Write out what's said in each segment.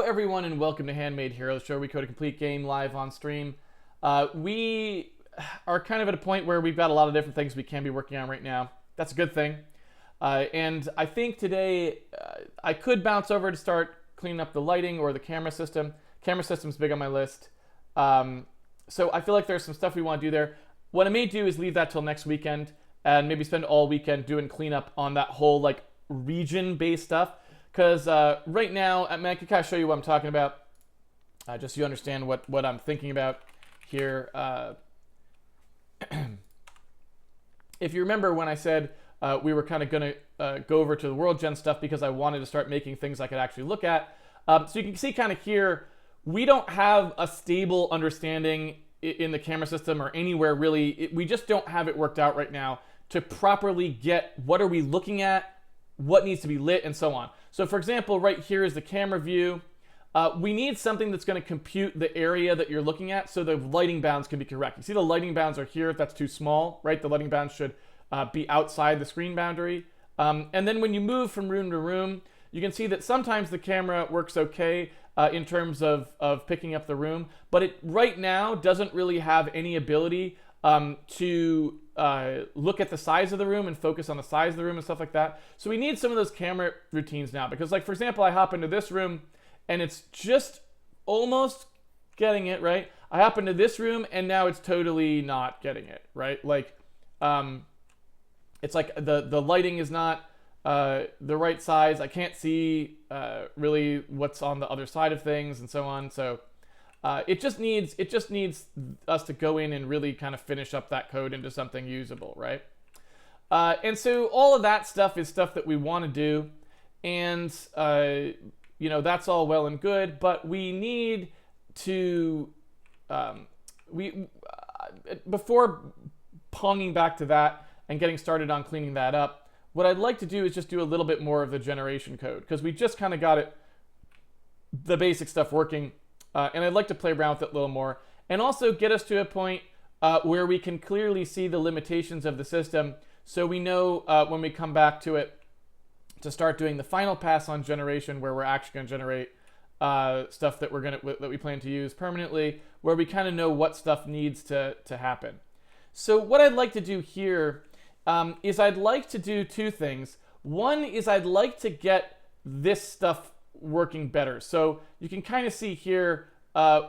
everyone, and welcome to Handmade Heroes Show. We code a complete game live on stream. We are kind of at a point where we've got a lot of different things we can be working on right now. That's a good thing. And I think today I could bounce over to start cleaning up the lighting or the camera system. Camera system's big on my list. So I feel like there's some stuff we want to do there. What I may do is leave that till next weekend and maybe spend all weekend doing cleanup on that whole like region-based stuff. Because right now, I can kind of show you what I'm talking about, just so you understand what I'm thinking about here. If you remember when I said we were kind of going to go over to the world gen stuff because I wanted to start making things I could actually look at. So you can see kind of here, we don't have a stable understanding in the camera system or anywhere really. We just don't have it worked out right now to properly get what are we looking at, what needs to be lit, and so on. So for example, right here is the camera view. We need something that's going to compute the area that you're looking at so the lighting bounds can be correct. You see the lighting bounds are here if that's too small, right? The lighting bounds should be outside the screen boundary. And then when you move from room to room, you can see that sometimes the camera works okay in terms of picking up the room, but it right now doesn't really have any ability to look at the size of the room and focus on the size of the room and stuff like that. So we need some of those camera routines now because, like, for example, I hop into this room and it's just almost getting it, right? I hop into this room and now it's totally not getting it, right? Like, it's like the lighting is not the right size. I can't see really what's on the other side of things and so on. So it just needs us to go in and really kind of finish up that code into something usable, right? And so all of that stuff is stuff that we want to do, and you know, that's all well and good, but we need to before ponging back to that and getting started on cleaning that up, what I'd like to do is just do a little bit more of the generation code because we just kind of got the basic stuff working. And I'd like to play around with it a little more and also get us to a point where we can clearly see the limitations of the system so we know when we come back to it to start doing the final pass on generation where we're actually going to generate stuff that we plan to use permanently, where we kind of know what stuff needs to happen. So what I'd like to do here is I'd like to do two things. One is I'd like to get this stuff working better. So you can kind of see here,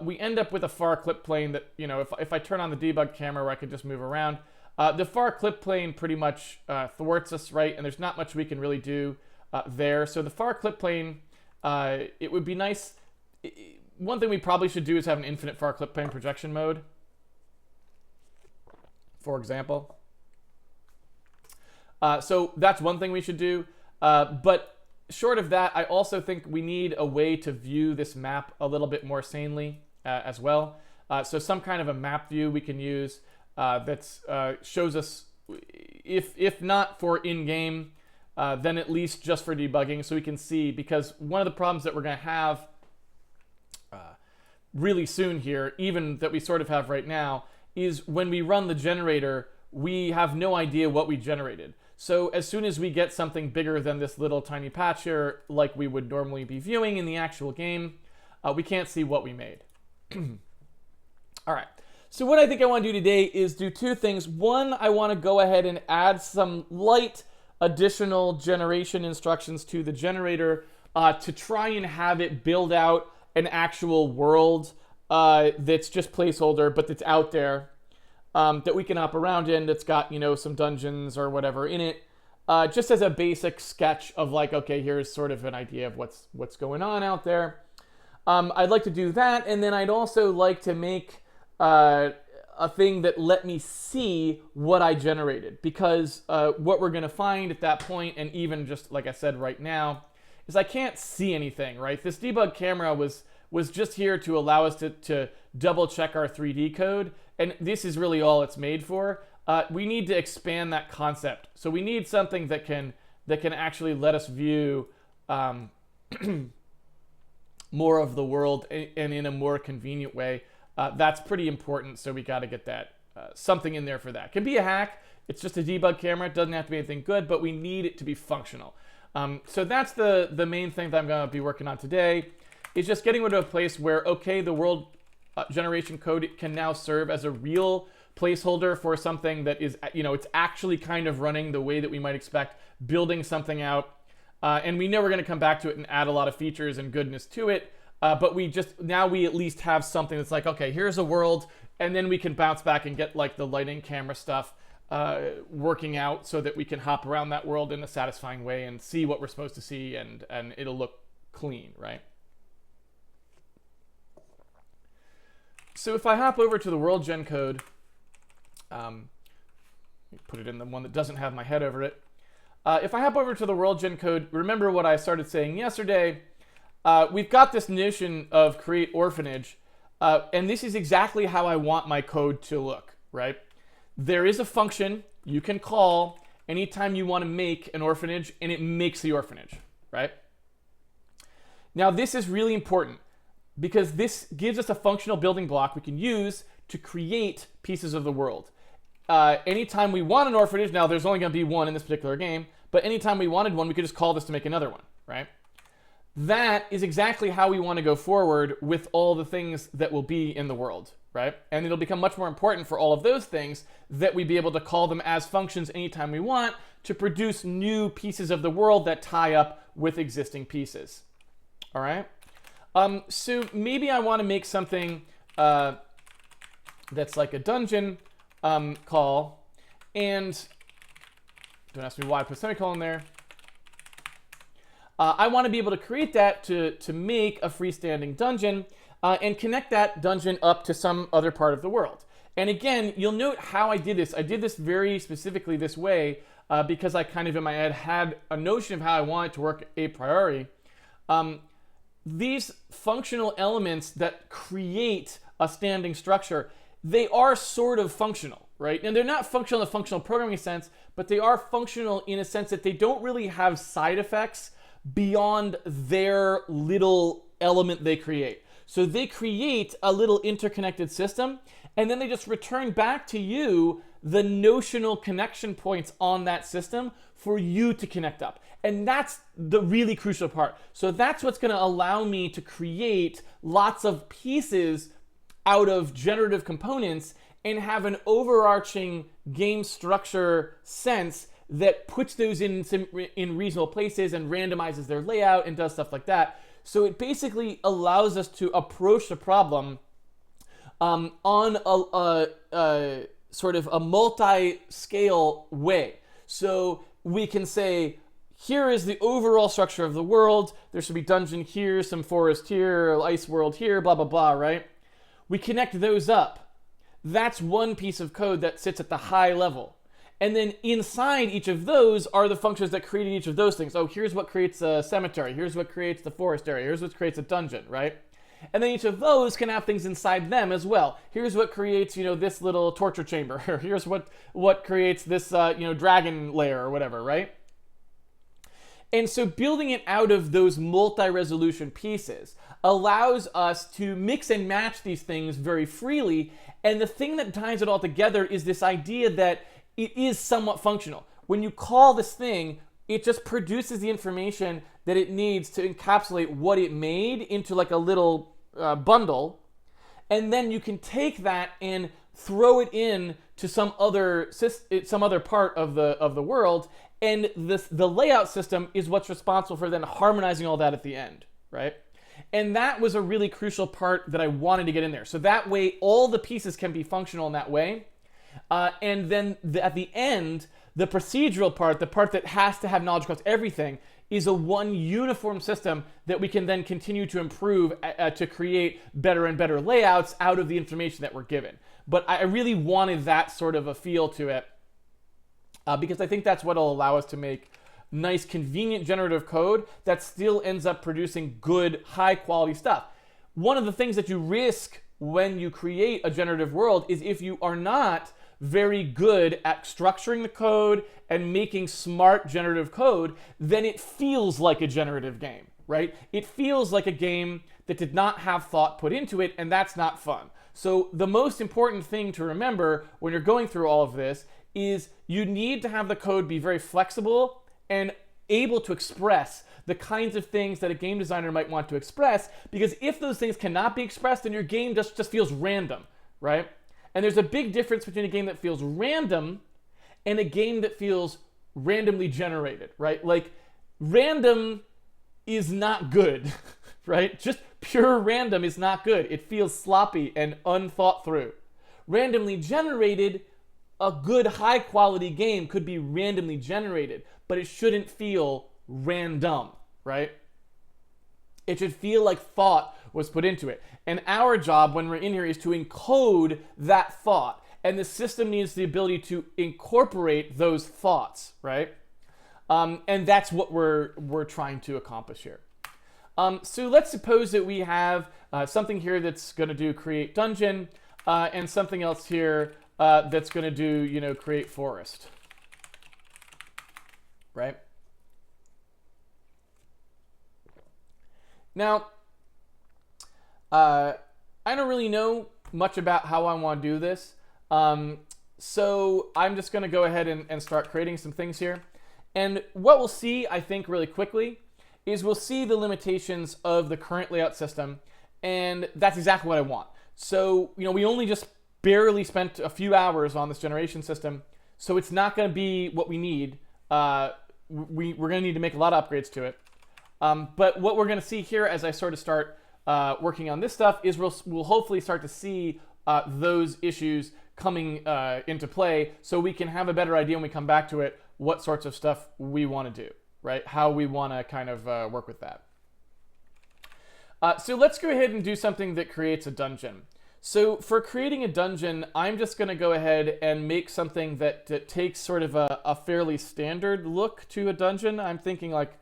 we end up with a far clip plane that, you know, if I turn on the debug camera where I could just move around, the far clip plane pretty much thwarts us, right? And there's not much we can really do there. So the far clip plane, it would be nice. One thing we probably should do is have an infinite far clip plane projection mode, for example. So that's one thing we should do. But short of that, I also think we need a way to view this map a little bit more sanely as well. So some kind of a map view we can use that shows us, if not for in-game, then at least just for debugging so we can see, because one of the problems that we're going to have really soon here, even that we sort of have right now, is when we run the generator, we have no idea what we generated. So as soon as we get something bigger than this little tiny patch here, like we would normally be viewing in the actual game, we can't see what we made. All right, so what I think I want to do today is do two things. One, I want to go ahead and add some light additional generation instructions to the generator to try and have it build out an actual world that's just placeholder, but that's out there. That we can hop around in, that's got, you know, some dungeons or whatever in it, just as a basic sketch of like, okay, here's sort of an idea of what's going on out there. I'd like to do that, and then I'd also like to make a thing that let me see what I generated, because what we're going to find at that point, and even just like I said right now, is I can't see anything, right? This debug camera was just here to allow us to double check our 3D code, and this is really all it's made for. We need to expand that concept. So we need something that can actually let us view more of the world and in a more convenient way. That's pretty important, so we got to get that something in there for that. It can be a hack. It's just a debug camera. It doesn't have to be anything good, but we need it to be functional. So that's the main thing that I'm going to be working on today. is just getting rid of a place where, okay, the world generation code can now serve as a real placeholder for something that is, it's actually kind of running the way that we might expect, building something out. And we know we're going to come back to it and add a lot of features and goodness to it. But we at least have something that's like, okay, here's a world, and then we can bounce back and get like the lighting, camera stuff working out so that we can hop around that world in a satisfying way and see what we're supposed to see, and it'll look clean, right? So if I hop over to the world gen code, put it in the one that doesn't have my head over it. If I hop over to the world gen code, remember what I started saying yesterday. We've got this notion of create orphanage, and this is exactly how I want my code to look, right? There is a function you can call anytime you want to make an orphanage, and it makes the orphanage, right? Now, this is really important because this gives us a functional building block we can use to create pieces of the world. Anytime we want an orphanage, now there's only going to be one in this particular game, but anytime we wanted one, we could just call this to make another one, right? That is exactly how we want to go forward with all the things that will be in the world, right? And it'll become much more important for all of those things that we be able to call them as functions anytime we want to produce new pieces of the world that tie up with existing pieces, all right? So maybe I want to make something that's like a dungeon call, and don't ask me why I put a semicolon there. I want to be able to create that to make a freestanding dungeon and connect that dungeon up to some other part of the world. And again, you'll note how I did this. I did this very specifically this way because I kind of in my head had a notion of how I want it to work a priori. These functional elements that create a standing structure, they are sort of functional, right? And they're not functional in the functional programming sense, but they are functional in a sense that they don't really have side effects beyond their little element they create. So they create a little interconnected system, and then they just return back to you the notional connection points on that system for you to connect up. And that's the really crucial part. So that's what's going to allow me to create lots of pieces out of generative components and have an overarching game structure sense that puts those in reasonable places and randomizes their layout and does stuff like that. So it basically allows us to approach the problem on a sort of a multi-scale way. So we can say, here is the overall structure of the world. There should be dungeon here, some forest here, ice world here, blah, blah, blah, right? We connect those up. That's one piece of code that sits at the high level. And then inside each of those are the functions that created each of those things. Oh, here's what creates a cemetery. Here's what creates the forest area. Here's what creates a dungeon, right? And then each of those can have things inside them as well. Here's what creates, this little torture chamber. Here's what creates this, dragon lair or whatever, right? And so building it out of those multi-resolution pieces allows us to mix and match these things very freely. And the thing that ties it all together is this idea that it is somewhat functional. When you call this thing, it just produces the information that it needs to encapsulate what it made into like a little bundle. And then you can take that and throw it in to some other part of the world. And the layout system is what's responsible for then harmonizing all that at the end, right? And that was a really crucial part that I wanted to get in there. So that way, all the pieces can be functional in that way. And then at the end, the procedural part, the part that has to have knowledge across everything, is a one uniform system that we can then continue to improve to create better and better layouts out of the information that we're given. But I really wanted that sort of a feel to it because I think that's what will allow us to make nice, convenient generative code that still ends up producing good, high-quality stuff. One of the things that you risk when you create a generative world is if you are not very good at structuring the code and making smart generative code, then it feels like a generative game, right? It feels like a game that did not have thought put into it, and that's not fun. So the most important thing to remember when you're going through all of this is you need to have the code be very flexible and able to express the kinds of things that a game designer might want to express, because if those things cannot be expressed, then your game just feels random, right? And there's a big difference between a game that feels random and a game that feels randomly generated, right? Like, random is not good, right? Just pure random is not good. It feels sloppy and unthought through. Randomly generated, a good high quality game could be randomly generated, but it shouldn't feel random, right? It should feel like thought was put into it. And our job when we're in here is to encode that thought. And the system needs the ability to incorporate those thoughts, right? And that's what we're trying to accomplish here. So let's suppose that we have something here that's going to do create dungeon, and something else here that's going to do, create forest, right? Now, I don't really know much about how I want to do this, so I'm just going to go ahead and start creating some things here. And what we'll see, I think, really quickly is we'll see the limitations of the current layout system, and that's exactly what I want. So, we only just barely spent a few hours on this generation system, so it's not going to be what we need. We're going to need to make a lot of upgrades to it. But what we're going to see here as I sort of start working on this stuff is we'll hopefully start to see those issues coming into play, so we can have a better idea when we come back to it what sorts of stuff we want to do, right? How we want to kind of work with that. So let's go ahead and do something that creates a dungeon. So for creating a dungeon, I'm just going to go ahead and make something that takes sort of a fairly standard look to a dungeon. I'm thinking like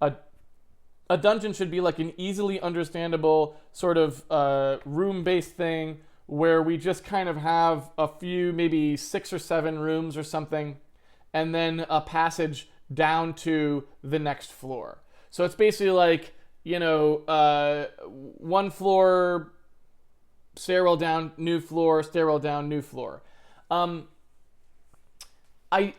a dungeon should be like an easily understandable sort of room-based thing where we just kind of have a few, maybe 6 or 7 rooms or something, and then a passage down to the next floor. So it's basically like, one floor, stairwell down, new floor, stairwell down, new floor. I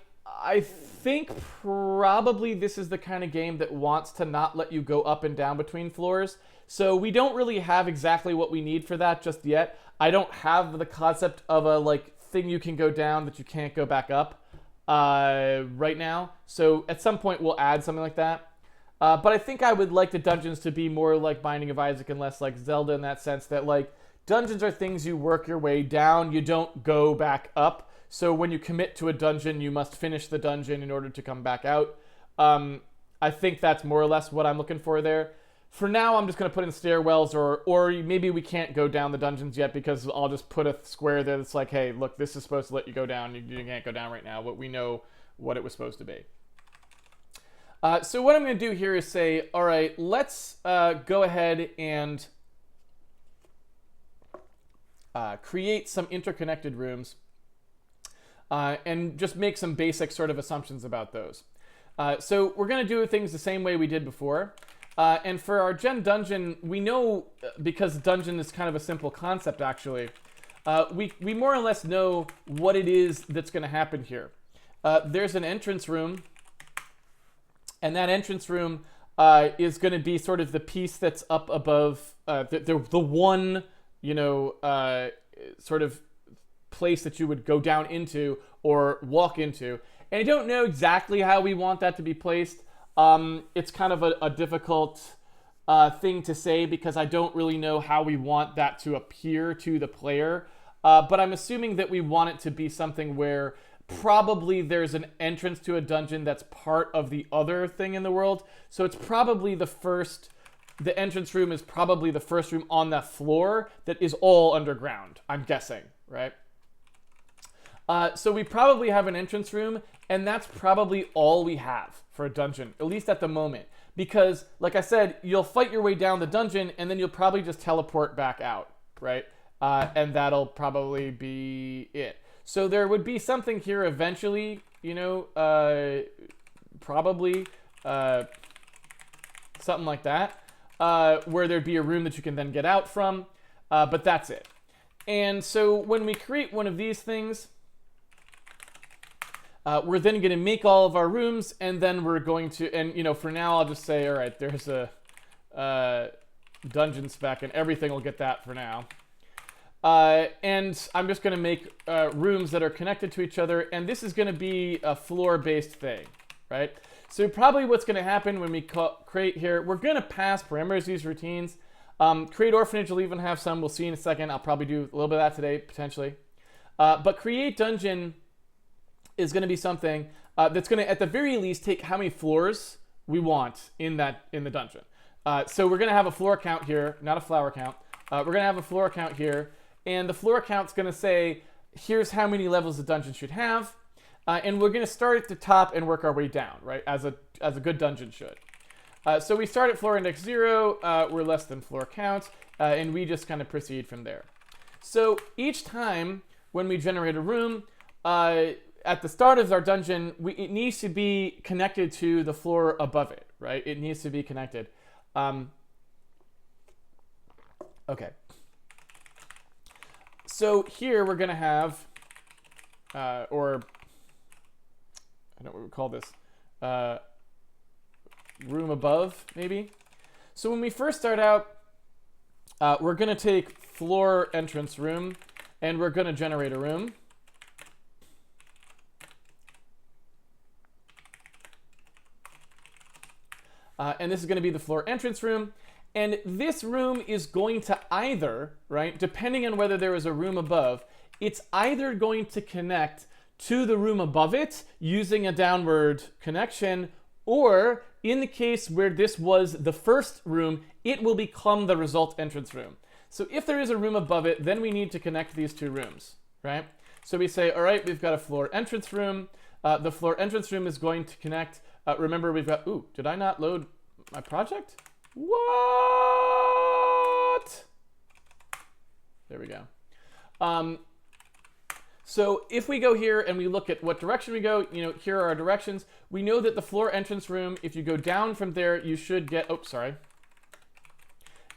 think probably this is the kind of game that wants to not let you go up and down between floors. So we don't really have exactly what we need for that just yet. I don't have the concept of a thing you can go down that you can't go back up right now. So at some point we'll add something like that. But I think I would like the dungeons to be more like Binding of Isaac and less like Zelda in that sense that dungeons are things you work your way down, you don't go back up. So when you commit to a dungeon, you must finish the dungeon in order to come back out. I think that's more or less what I'm looking for there. For now, I'm just going to put in stairwells, or maybe we can't go down the dungeons yet because I'll just put a square there that's like, hey, look, this is supposed to let you go down. You can't go down right now, but we know what it was supposed to be. So what I'm going to do here is say, all right, let's go ahead and create some interconnected rooms and just make some basic sort of assumptions about those. So we're going to do things the same way we did before. And for our gen dungeon, we know, because dungeon is kind of a simple concept actually, we more or less know what it is that's going to happen here. There's an entrance room, and that entrance room is going to be sort of the piece that's up above the one, sort of place that you would go down into or walk into. And I don't know exactly how we want that to be placed. It's kind of a difficult thing to say because I don't really know how we want that to appear to the player. But I'm assuming that we want it to be something where probably there's an entrance to a dungeon that's part of the other thing in the world. So it's probably the entrance room is probably the first room on that floor that is all underground, I'm guessing, right? So we probably have an entrance room, and that's probably all we have for a dungeon, at least at the moment. Because, like I said, you'll fight your way down the dungeon, and then you'll probably just teleport back out, right? And that'll probably be it. So there would be something here eventually, probably something like that, where there'd be a room that you can then get out from, but that's it. And so when we create one of these things, We're then going to make all of our rooms, and then we're going to, and for now I'll just say, all right, there's a dungeon spec, and everything will get that for now. And I'm just going to make rooms that are connected to each other, and this is going to be a floor-based thing, right? So probably what's going to happen when we create here, we're going to pass parameters to these routines. Create orphanage will even have some. We'll see in a second. I'll probably do a little bit of that today, potentially. But create dungeon is going to be something that's going to, at the very least, take how many floors we want in the dungeon. So we're going to have a floor count here, not a flower count. We're going to have a floor count here, and the floor count's going to say, here's how many levels the dungeon should have, and we're going to start at the top and work our way down, right? As a good dungeon should. So we start at floor index 0. We're less than floor count, and we just kind of proceed from there. So each time when we generate a room, at the start of our dungeon, it needs to be connected to the floor above it, right? It needs to be connected. Okay. So here we're going to have, or I don't know what we would call this, room above, maybe. So when we first start out, we're going to take floor entrance room, and we're going to generate a room. And this is going to be the floor entrance room. And this room is going to either, right, depending on whether there is a room above, it's either going to connect to the room above it using a downward connection, or in the case where this was the first room, it will become the result entrance room. So if there is a room above it, then we need to connect these two rooms, right? So we say, all right, we've got a floor entrance room. The floor entrance room is going to connect. Remember, we've got, ooh, did I not load my project? What? There we go. So if we go here and we look at what direction we go, here are our directions. We know that the floor entrance room, if you go down from there, you should get, oh, sorry.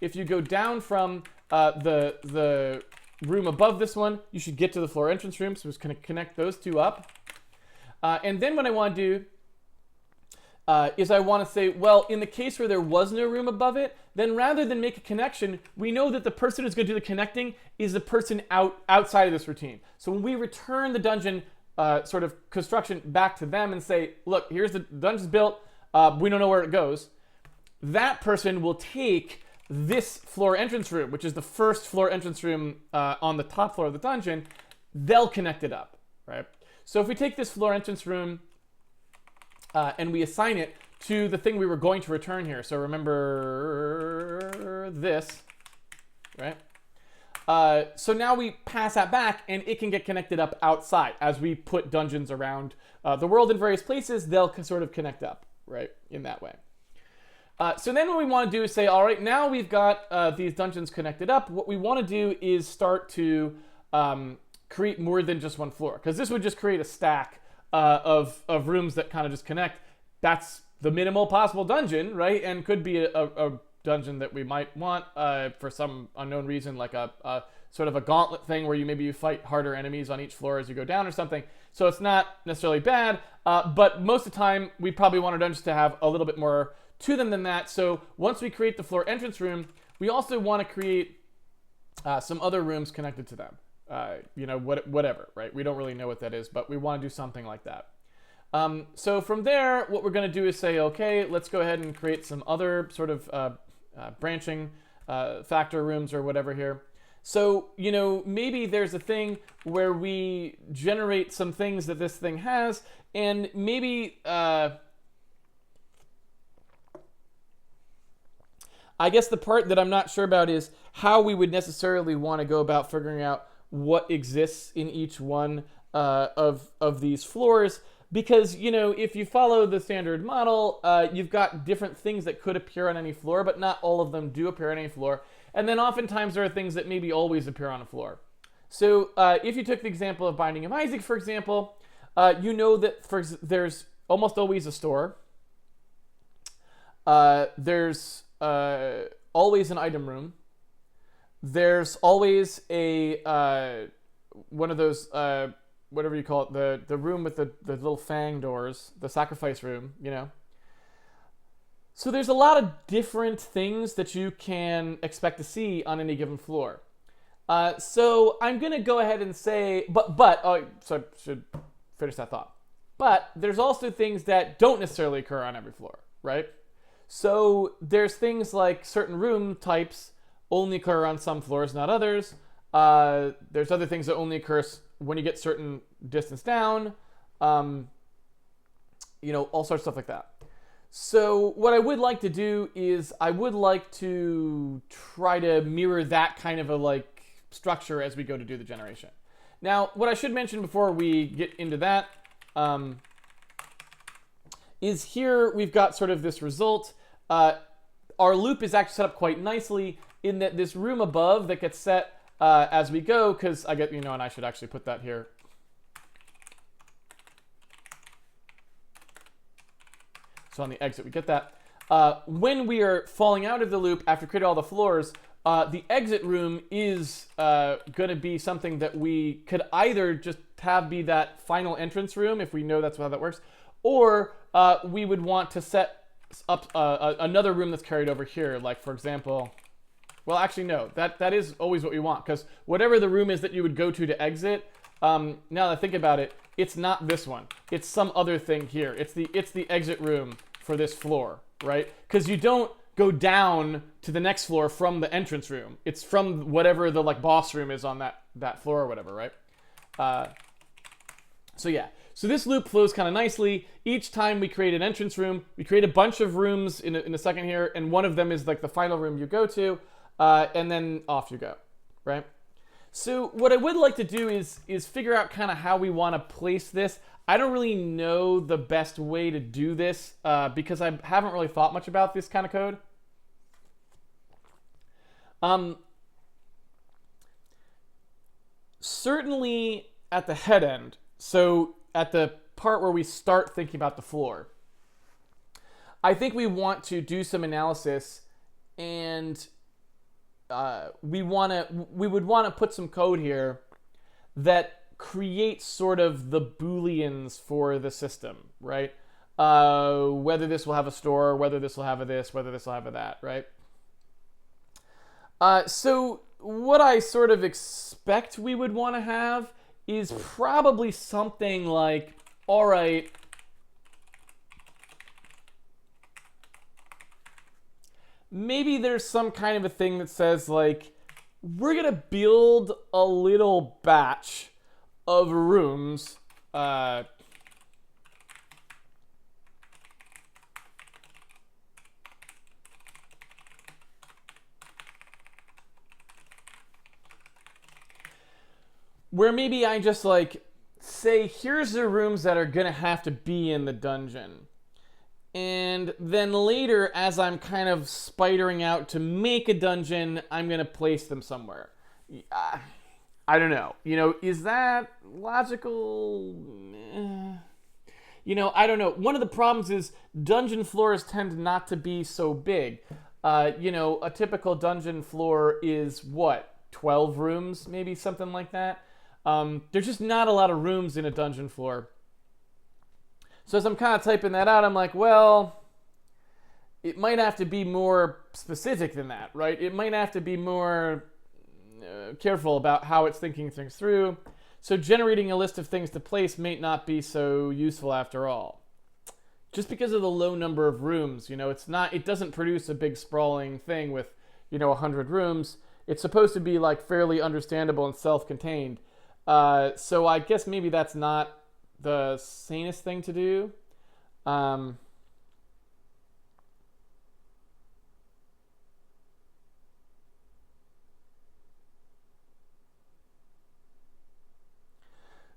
If you go down from the room above this one, you should get to the floor entrance room. So it's going to connect those two up. And then what I want to do is I want to say, well, in the case where there was no room above it, then rather than make a connection, we know that the person who's going to do the connecting is the person outside of this routine. So when we return the dungeon sort of construction back to them and say, look, here's the dungeon's built, we don't know where it goes, that person will take this floor entrance room, which is the first floor entrance room on the top floor of the dungeon, they'll connect it up, right? So if we take this floor entrance room and we assign it to the thing we were going to return here. So remember this, right? So now we pass that back, and it can get connected up outside. As we put dungeons around the world in various places, they'll sort of connect up, right, in that way. So then what we want to do is say, all right, now we've got these dungeons connected up. What we want to do is start to create more than just one floor, because this would just create a stack of rooms that kind of just connect. That's the minimal possible dungeon, right? And could be a dungeon that we might want for some unknown reason, like a sort of a gauntlet thing where you fight harder enemies on each floor as you go down or something. So it's not necessarily bad, but most of the time we probably want our dungeons to have a little bit more to them than that. So once we create the floor entrance room, we also want to create some other rooms connected to them. Whatever, right? We don't really know what that is, but we want to do something like that. So from there, what we're going to do is say, okay, let's go ahead and create some other sort of branching factor rooms or whatever here. So, maybe there's a thing where we generate some things that this thing has, and maybe, I guess the part that I'm not sure about is how we would necessarily want to go about figuring out what exists in each one of these floors. Because, if you follow the standard model, you've got different things that could appear on any floor, but not all of them do appear on any floor. And then oftentimes there are things that maybe always appear on a floor. So if you took the example of Binding of Isaac, for example, you know that there's almost always a store. There's always an item room. There's always one of those whatever you call it, the room with the little fang doors, the sacrifice room, you know. So there's a lot of different things that you can expect to see on any given floor. So I'm going to go ahead and say, so I should finish that thought. But there's also things that don't necessarily occur on every floor, right? So there's things like certain room types only occur on some floors, not others. There's other things that only occur when you get certain distance down. You know, all sorts of stuff like that. So what I would like to do is I would like to try to mirror that kind of a like structure as we go to do the generation. Now, what I should mention before we get into that is here we've got sort of this result. Our loop is actually set up quite nicely in that this room above that gets set as we go, because I get, you know, and I should actually put that here. So on the exit, we get that. When we are falling out of the loop after creating all the floors, the exit room is going to be something that we could either just have be that final entrance room, if we know that's how that works, or we would want to set up another room that's carried over here. Like, for example, well, actually, no, that is always what we want, because whatever the room is that you would go to exit, now that I think about it, it's not this one. It's some other thing here. It's the exit room for this floor, right? Because you don't go down to the next floor from the entrance room. It's from whatever the like boss room is on that floor or whatever, right? So yeah, so this loop flows kind of nicely. Each time we create an entrance room, we create a bunch of rooms in a second here, and one of them is like the final room you go to, and then off you go, right? So what I would like to do is figure out kind of how we want to place this. I don't really know the best way to do this because I haven't really thought much about this kind of code. Certainly at the head end, so at the part where we start thinking about the floor, I think we want to do some analysis, and we would want to put some code here that creates sort of the booleans for the system, right? Whether this will have a store, whether this will have a this, whether this will have a that, right? So what I sort of expect we would want to have is probably something like, all right, maybe there's some kind of a thing that says like, we're going to build a little batch of rooms where maybe I just like say, here's the rooms that are going to have to be in the dungeon. And then later, as I'm kind of spidering out to make a dungeon, I'm going to place them somewhere. I don't know. You know, is that logical? You know, I don't know. One of the problems is dungeon floors tend not to be so big. You know, a typical dungeon floor is what? 12 rooms, maybe something like that. There's just not a lot of rooms in a dungeon floor. So as I'm kind of typing that out, I'm like, well, it might have to be more specific than that, right? It might have to be more careful about how it's thinking things through. So generating a list of things to place may not be so useful after all. Just because of the low number of rooms, you know, it doesn't produce a big sprawling thing with, you know, 100 rooms. It's supposed to be like fairly understandable and self-contained. So I guess maybe that's not the sanest thing to do.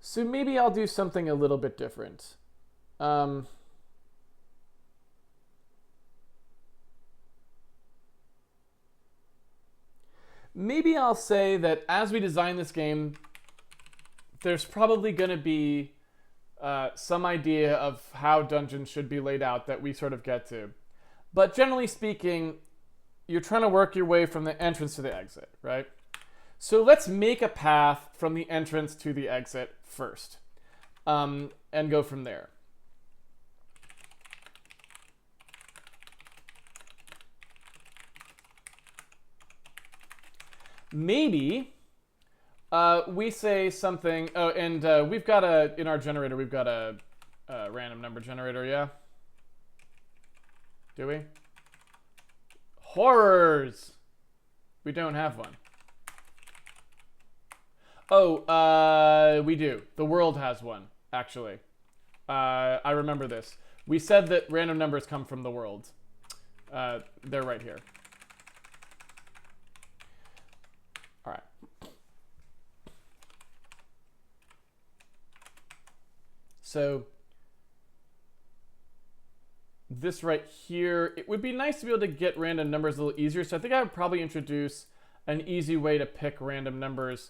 So maybe I'll do something a little bit different. Maybe I'll say that as we design this game, there's probably going to be some idea of how dungeons should be laid out that we sort of get to. But generally speaking, you're trying to work your way from the entrance to the exit, right? So let's make a path from the entrance to the exit first, and go from there. Maybe we say something. Oh, and we've got in our generator, we've got a random number generator, yeah? Do we? Horrors! We don't have one. Oh, we do. The world has one, actually. I remember this. We said that random numbers come from the world. They're right here. All right. So this right here, it would be nice to be able to get random numbers a little easier. So I think I would probably introduce an easy way to pick random numbers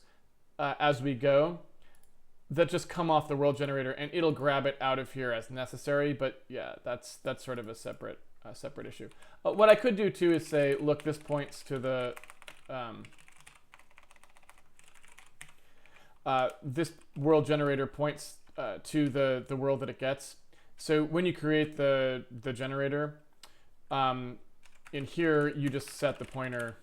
as we go that just come off the world generator, and it'll grab it out of here as necessary. But yeah, that's sort of a separate issue. What I could do too is say, look, this points to the this world generator points to the world that it gets. So when you create the generator, in here you just set the pointer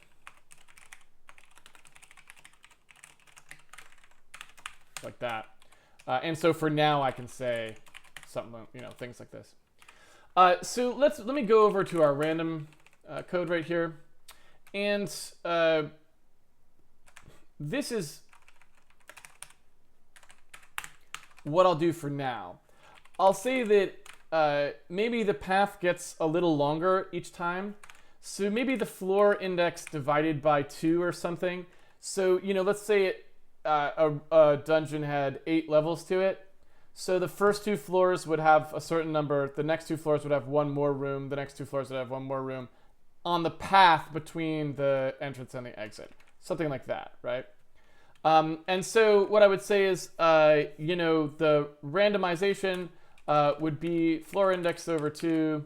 like that. And so for now I can say something, things like this. So let me go over to our random code right here. And this is what I'll do for now. I'll say that maybe the path gets a little longer each time. So maybe the floor index divided by 2 or something. So, let's say a dungeon had 8 levels to it. So the first 2 floors would have a certain number. The next 2 floors would have 1 more room. The next 2 floors would have 1 more room on the path between the entrance and the exit. Something like that, right? And so what I would say is, the randomization would be floor index over 2.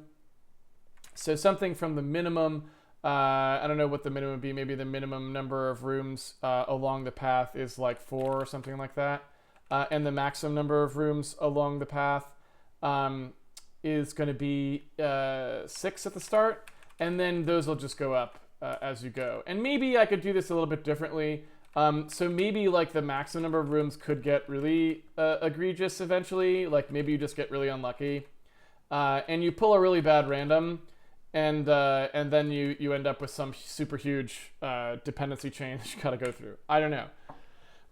So something from the minimum, I don't know what the minimum would be. Maybe the minimum number of rooms along the path is like 4 or something like that. And the maximum number of rooms along the path is going to be 6 at the start. And then those will just go up as you go. And maybe I could do this a little bit differently. So maybe like the maximum number of rooms could get really egregious eventually. Like maybe you just get really unlucky, and you pull a really bad random, and then you end up with some super huge dependency chain that you gotta go through. I don't know.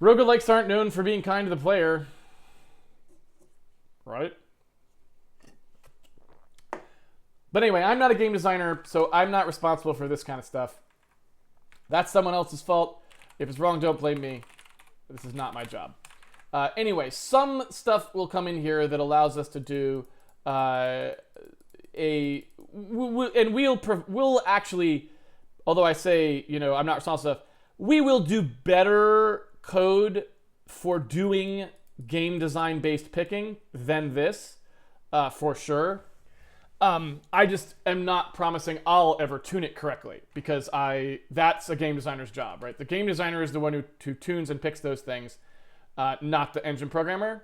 Roguelikes aren't known for being kind to the player, right? But anyway, I'm not a game designer, so I'm not responsible for this kind of stuff. That's someone else's fault. If it's wrong, don't blame me. This is not my job. Anyway, some stuff will come in here that allows us to do we'll actually, although I say, I'm not responsible for stuff, we will do better code for doing game design based picking than this, for sure. I just am not promising I'll ever tune it correctly, because that's a game designer's job, right? The game designer is the one who tunes and picks those things, not the engine programmer.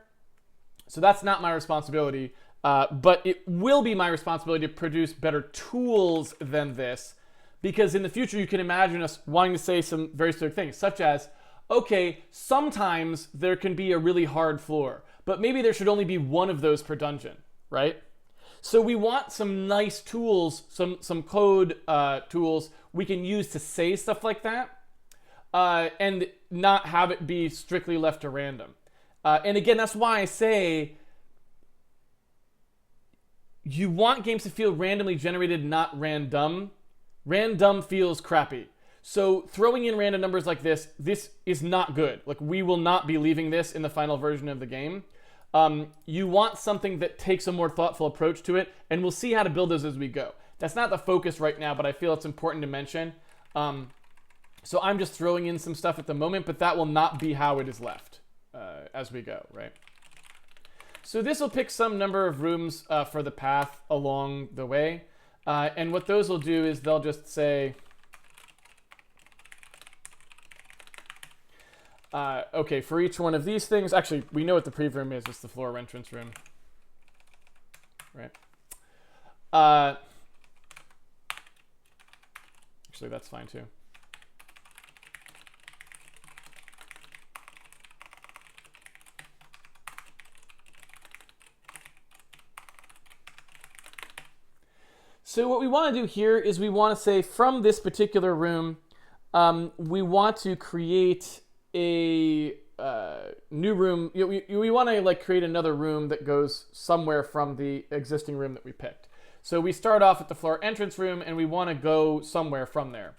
So that's not my responsibility, but it will be my responsibility to produce better tools than this, because in the future you can imagine us wanting to say some very specific things, such as, okay, sometimes there can be a really hard floor, but maybe there should only be one of those per dungeon, right? So we want some nice tools, some code tools we can use to say stuff like that, and not have it be strictly left to random. And again, that's why I say you want games to feel randomly generated, not random. Random feels crappy. So throwing in random numbers like this is not good. Like, we will not be leaving this in the final version of the game. You want something that takes a more thoughtful approach to it, and we'll see how to build those as we go. That's not the focus right now, but I feel it's important to mention. So I'm just throwing in some stuff at the moment, but that will not be how it is left as we go, right? So this will pick some number of rooms for the path along the way. And what those will do is they'll just say, Okay, for each one of these things, actually, we know what the prev room is. It's the floor entrance room, right? Actually, that's fine too. So what we want to do here is we want to say from this particular room, we want to create a new room. We want to like create another room that goes somewhere from the existing room that we picked. So we start off at the floor entrance room and we want to go somewhere from there.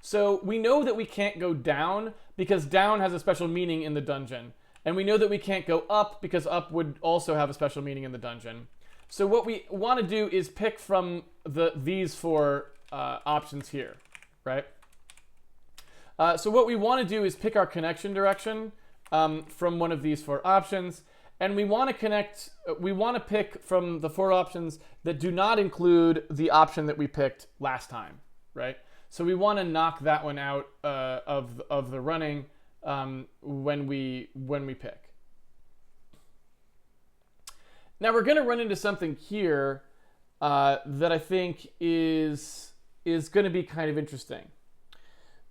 So we know that we can't go down because down has a special meaning in the dungeon. And we know that we can't go up because up would also have a special meaning in the dungeon. So what we want to do is pick from these four options here, right? So what we want to do is pick our connection direction from one of these four options, and we want to pick from the four options that do not include the option that we picked last time, right? So we want to knock that one out of the running when we pick. Now we're going to run into something here that I think is going to be kind of interesting.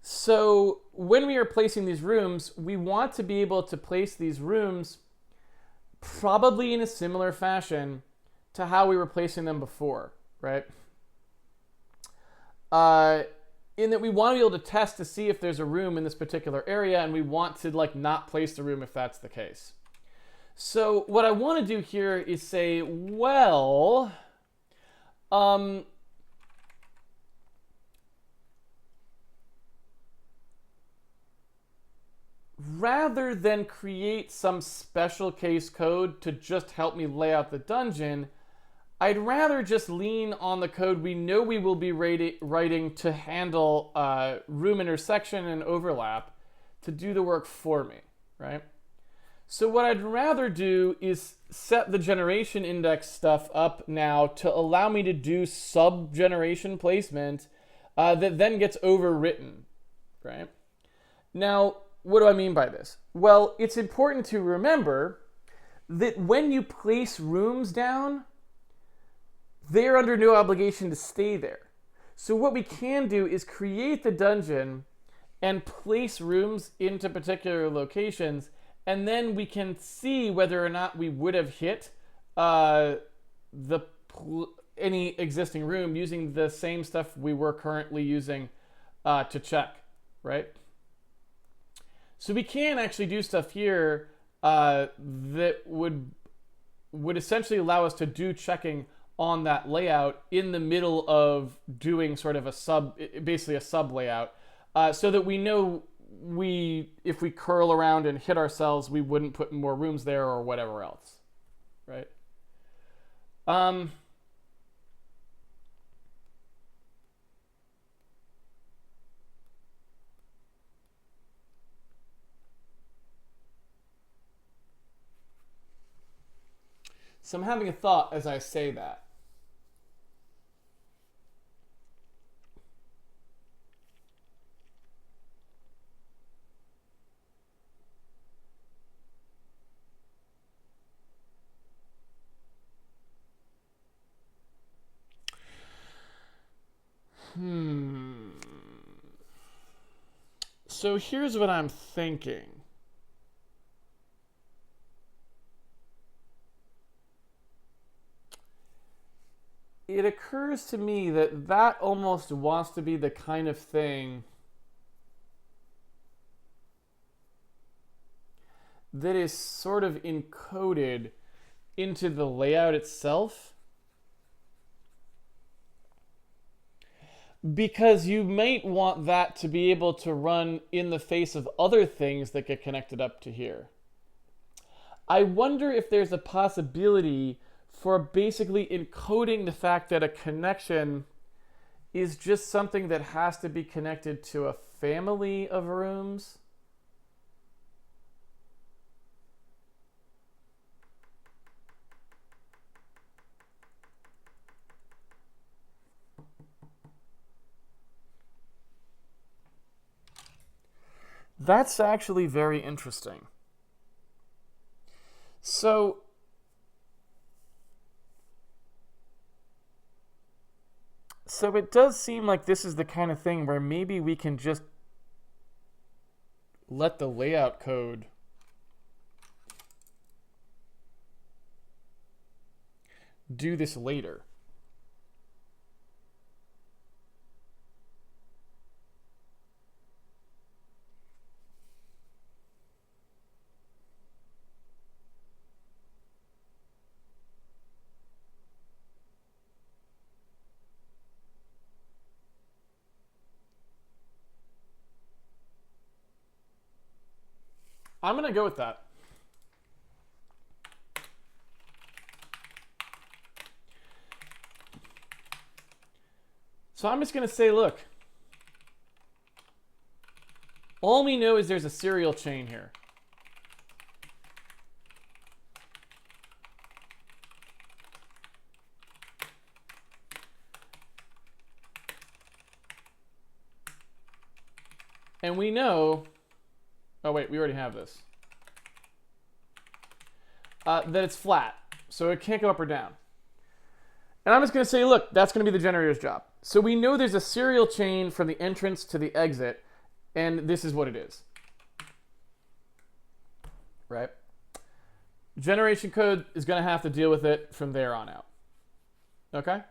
So when we are placing these rooms, we want to be able to place these rooms probably in a similar fashion to how we were placing them before, right? In that we want to be able to test to see if there's a room in this particular area, and we want to like not place the room if that's the case. So what I want to do here is say, well, rather than create some special case code to just help me lay out the dungeon, I'd rather just lean on the code we know we will be writing to handle room intersection and overlap to do the work for me, right? So what I'd rather do is set the generation index stuff up now to allow me to do sub-generation placement that then gets overwritten, right? Now, what do I mean by this? Well, it's important to remember that when you place rooms down, they're under no obligation to stay there. So what we can do is create the dungeon and place rooms into particular locations, and then we can see whether or not we would have hit any existing room using the same stuff we were currently using to check, right? So we can actually do stuff here that would essentially allow us to do checking on that layout in the middle of doing sort of basically a sub layout, so that we know if we curl around and hit ourselves, we wouldn't put more rooms there or whatever else, right? So I'm having a thought as I say that. So here's what I'm thinking. It occurs to me that that almost wants to be the kind of thing that is sort of encoded into the layout itself. Because you might want that to be able to run in the face of other things that get connected up to here. I wonder if there's a possibility for basically encoding the fact that a connection is just something that has to be connected to a family of rooms. That's actually very interesting. So it does seem like this is the kind of thing where maybe we can just let the layout code do this later. I'm going to go with that. So I'm just going to say, look, all we know is there's a serial chain here. And we know, oh wait, we already have this, that it's flat. So it can't go up or down. And I'm just going to say, look, that's going to be the generator's job. So we know there's a serial chain from the entrance to the exit, and this is what it is. Right? Generation code is going to have to deal with it from there on out. Okay?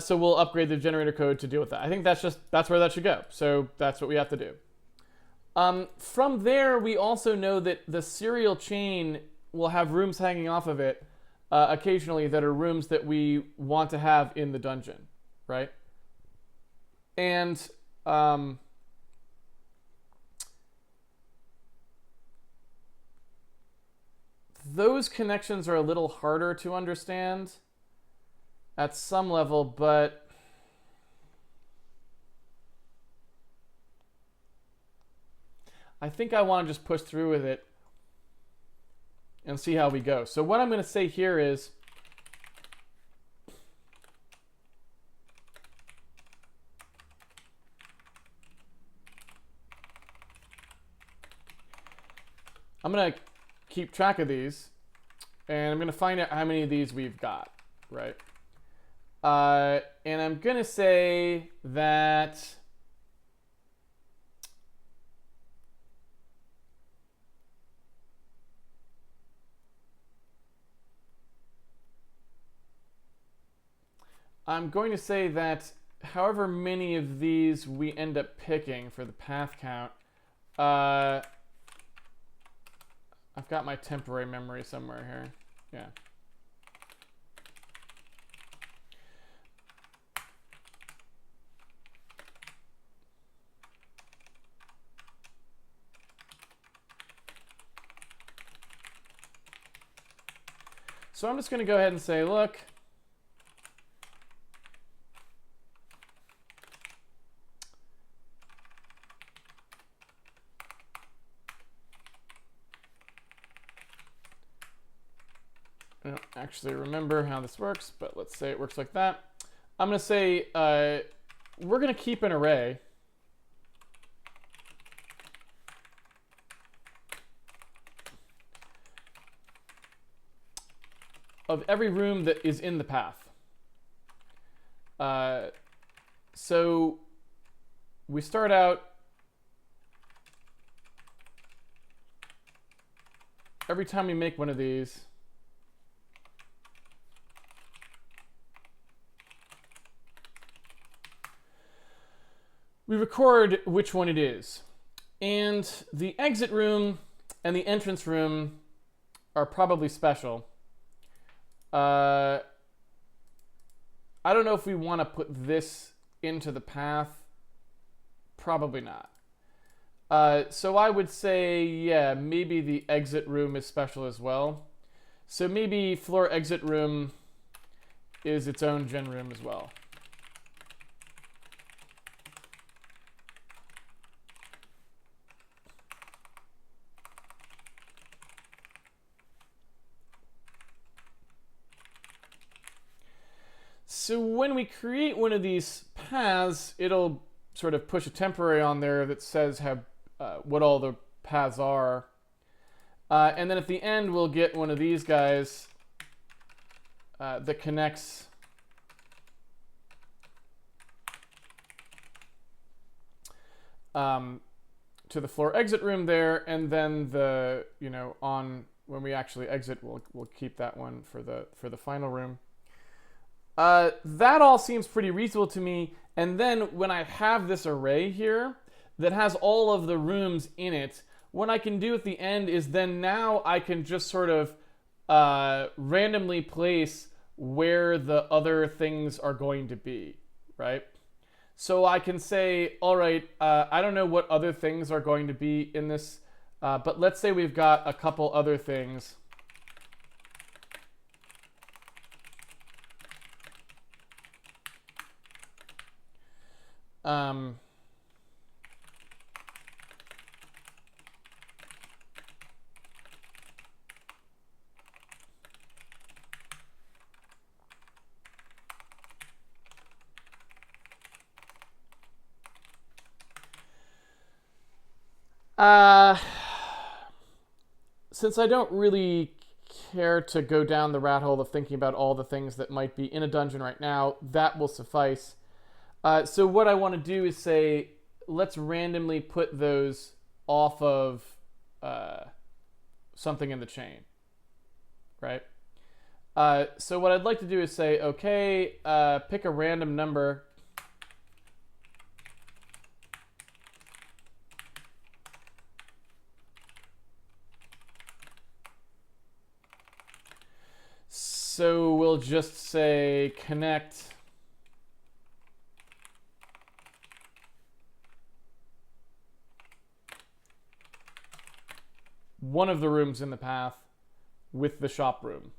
So we'll upgrade the generator code to deal with that. I think that's where that should go. So that's what we have to do. From there, we also know that the serial chain will have rooms hanging off of it occasionally that are rooms that we want to have in the dungeon, right? And those connections are a little harder to understand at some level, but I think I want to just push through with it and see how we go. So what I'm going to say here is I'm going to keep track of these, and I'm going to find out how many of these we've got, right? And I'm going to say that however many of these we end up picking for the path count, I've got my temporary memory somewhere here. Yeah. So I'm just going to go ahead and say, look, I don't actually remember how this works, but let's say it works like that. I'm going to say we're going to keep an array of every room that is in the path. So we start out every time we make one of these, we record which one it is. And the exit room and the entrance room are probably special. I don't know if we want to put this into the path. Probably not. So I would say, yeah, maybe the exit room is special as well. So maybe floor exit room is its own gen room as well. So when we create one of these paths, it'll sort of push a temporary on there that says what all the paths are. And then at the end, we'll get one of these guys that connects to the floor exit room there, and then the, on when we actually exit, we'll keep that one for the final room. That all seems pretty reasonable to me. And then when I have this array here that has all of the rooms in it, what I can do at the end is then now I can just sort of randomly place where the other things are going to be, right? So I can say, all right, I don't know what other things are going to be in this, but let's say we've got a couple other things. Since I don't really care to go down the rat hole of thinking about all the things that might be in a dungeon right now, that will suffice. So what I want to do is say, let's randomly put those off of something in the chain, right? So what I'd like to do is say, okay, pick a random number. So we'll just say connect one of the rooms in the path with the shop room.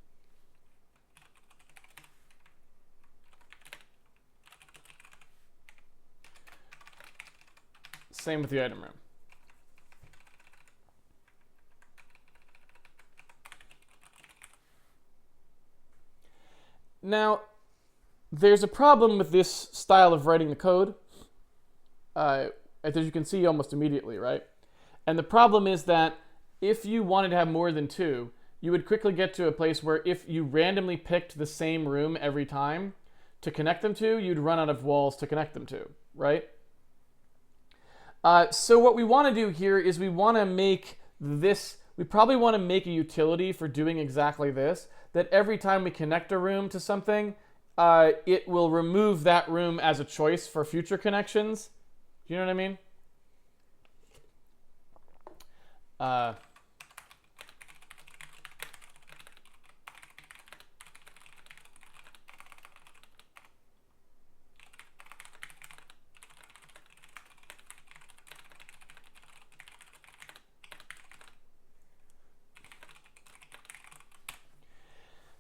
Same with the item room. Now, there's a problem with this style of writing the code, as you can see almost immediately, right? And the problem is that if you wanted to have more than two, you would quickly get to a place where if you randomly picked the same room every time to connect them to, you'd run out of walls to connect them to, right? So what we want to do here is we want to make this, we probably want to make a utility for doing exactly this, that every time we connect a room to something, it will remove that room as a choice for future connections. Do you know what I mean?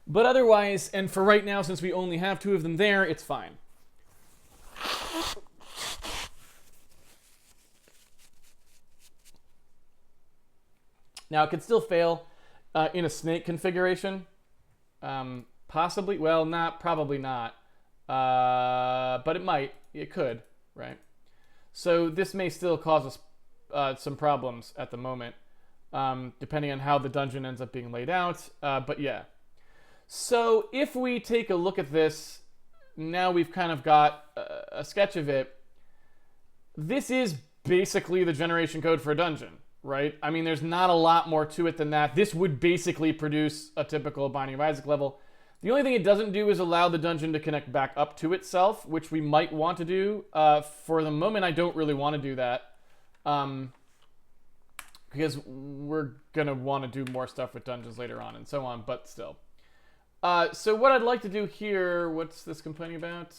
But otherwise, and for right now, since we only have two of them there, it's fine. Now, it could still fail in a snake configuration. Possibly, well, probably not. But it might, it could, right? So this may still cause us some problems at the moment, depending on how the dungeon ends up being laid out. But yeah. So if we take a look at this, now we've kind of got a sketch of it. This is basically the generation code for a dungeon, right? I mean, there's not a lot more to it than that. This would basically produce a typical Binding of Isaac level. The only thing it doesn't do is allow the dungeon to connect back up to itself, which we might want to do. For the moment, I don't really want to do that. Because we're going to want to do more stuff with dungeons later on and so on, but still. So what I'd like to do here, what's this complaining about?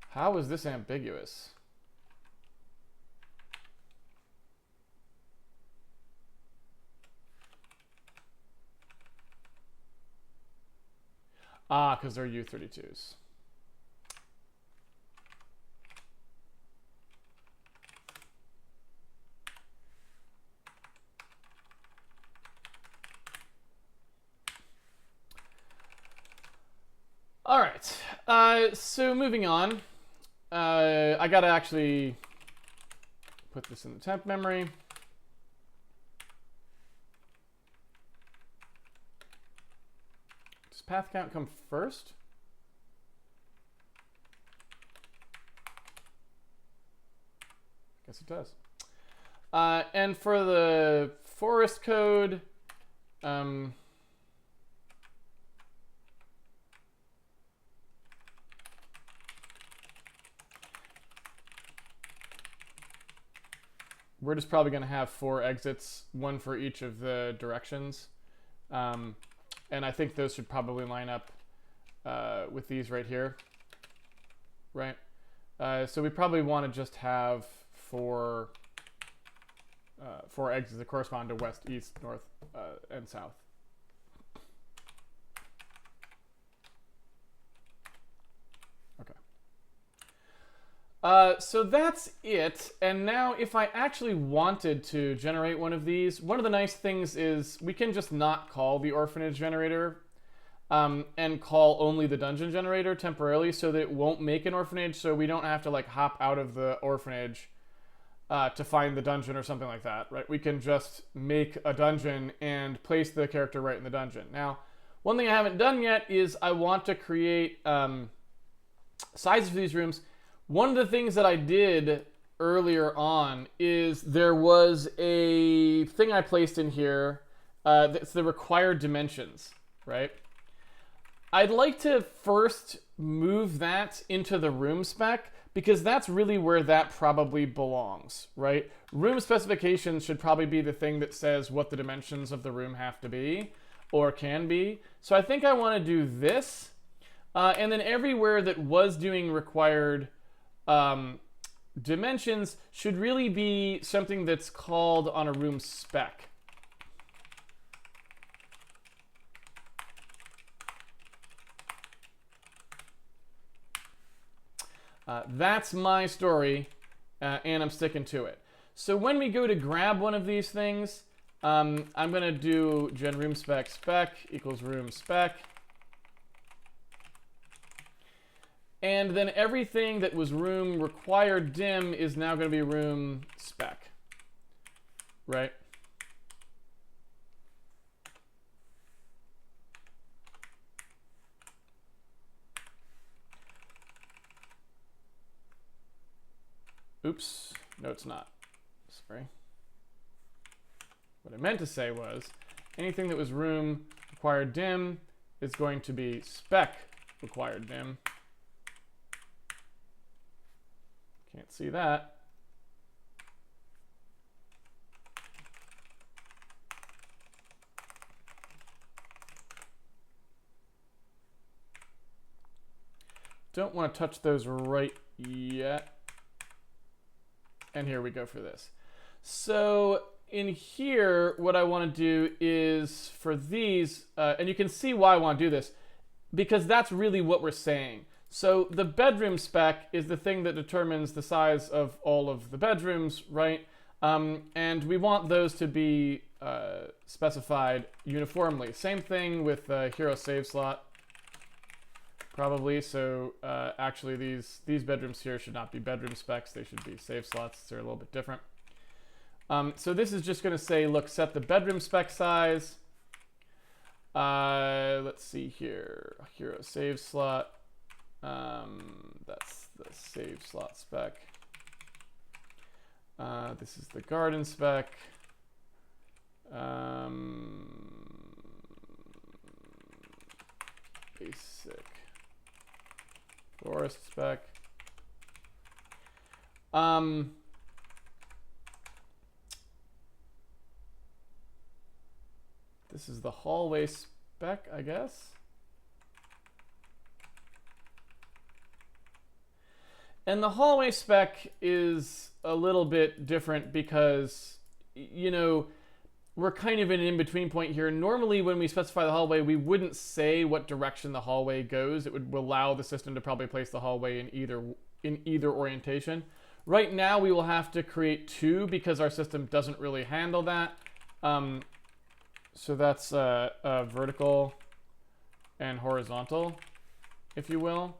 How is this ambiguous? Because they're U32s. All right, so moving on. I gotta actually put this in the temp memory. Does path count come first? Guess it does. And for the forest code, we're just probably going to have 4 exits, 1 for each of the directions. And I think those should probably line up with these right here, right? So we probably want to just have 4 exits that correspond to west, east, north, and south. So that's it. And now if I actually wanted to generate one of these, one of the nice things is we can just not call the orphanage generator and call only the dungeon generator temporarily so that it won't make an orphanage, so we don't have to like hop out of the orphanage to find the dungeon or something like that, right? We can just make a dungeon and place the character right in the dungeon. Now, one thing I haven't done yet is I want to create sizes for these rooms. One of the things that I did earlier on is there was a thing I placed in here that's the required dimensions, right? I'd like to first move that into the room spec because that's really where that probably belongs, right? Room specifications should probably be the thing that says what the dimensions of the room have to be or can be. So I think I want to do this. And then everywhere that was doing required dimensions should really be something that's called on a room spec. That's my story, and I'm sticking to it. So when we go to grab one of these things, I'm going to do gen room spec spec equals room spec. And then everything that was room required dim is now going to be room spec, right? Oops, no it's not. Sorry. What I meant to say was anything that was room required dim is going to be spec required dim. Can't see that. Don't want to touch those right yet. And here we go for this. So in here, what I want to do is for these, and you can see why I want to do this, because that's really what we're saying. So the bedroom spec is the thing that determines the size of all of the bedrooms, right? And we want those to be specified uniformly. Same thing with the hero save slot, probably. So actually these bedrooms here should not be bedroom specs. They should be save slots. They're a little bit different. So this is just going to say, look, set the bedroom spec size. Let's see here. Hero save slot. That's the save slot spec. This is the garden spec. Basic forest spec. This is the hallway spec, I guess. And the hallway spec is a little bit different because, you know, we're kind of in an in-between point here. Normally when we specify the hallway, we wouldn't say what direction the hallway goes. It would allow the system to probably place the hallway in either orientation. Right now we will have to create two because our system doesn't really handle that. So that's vertical and horizontal, if you will.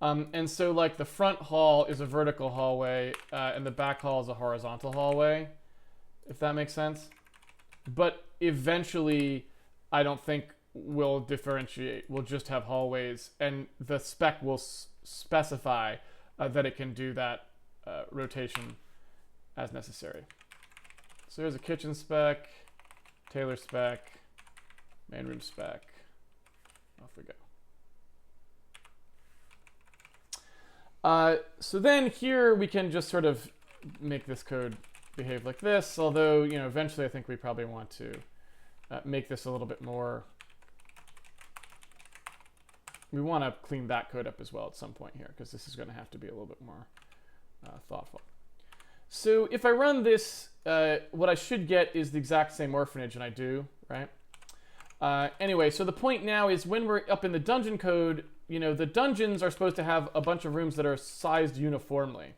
And so like the front hall is a vertical hallway and the back hall is a horizontal hallway, if that makes sense. But eventually, I don't think we'll differentiate. We'll just have hallways, and the spec will specify that it can do that rotation as necessary. So here's a kitchen spec, Taylor spec, main room spec. Off we go. So then here we can just sort of make this code behave like this, although, you know, eventually I think we probably want to make this a little bit more. We want to clean that code up as well at some point here, because this is going to have to be a little bit more thoughtful. So if I run this, what I should get is the exact same orphanage, and I do, right? Anyway, so the point now is when we're up in the dungeon code, you know, the dungeons are supposed to have a bunch of rooms that are sized uniformly.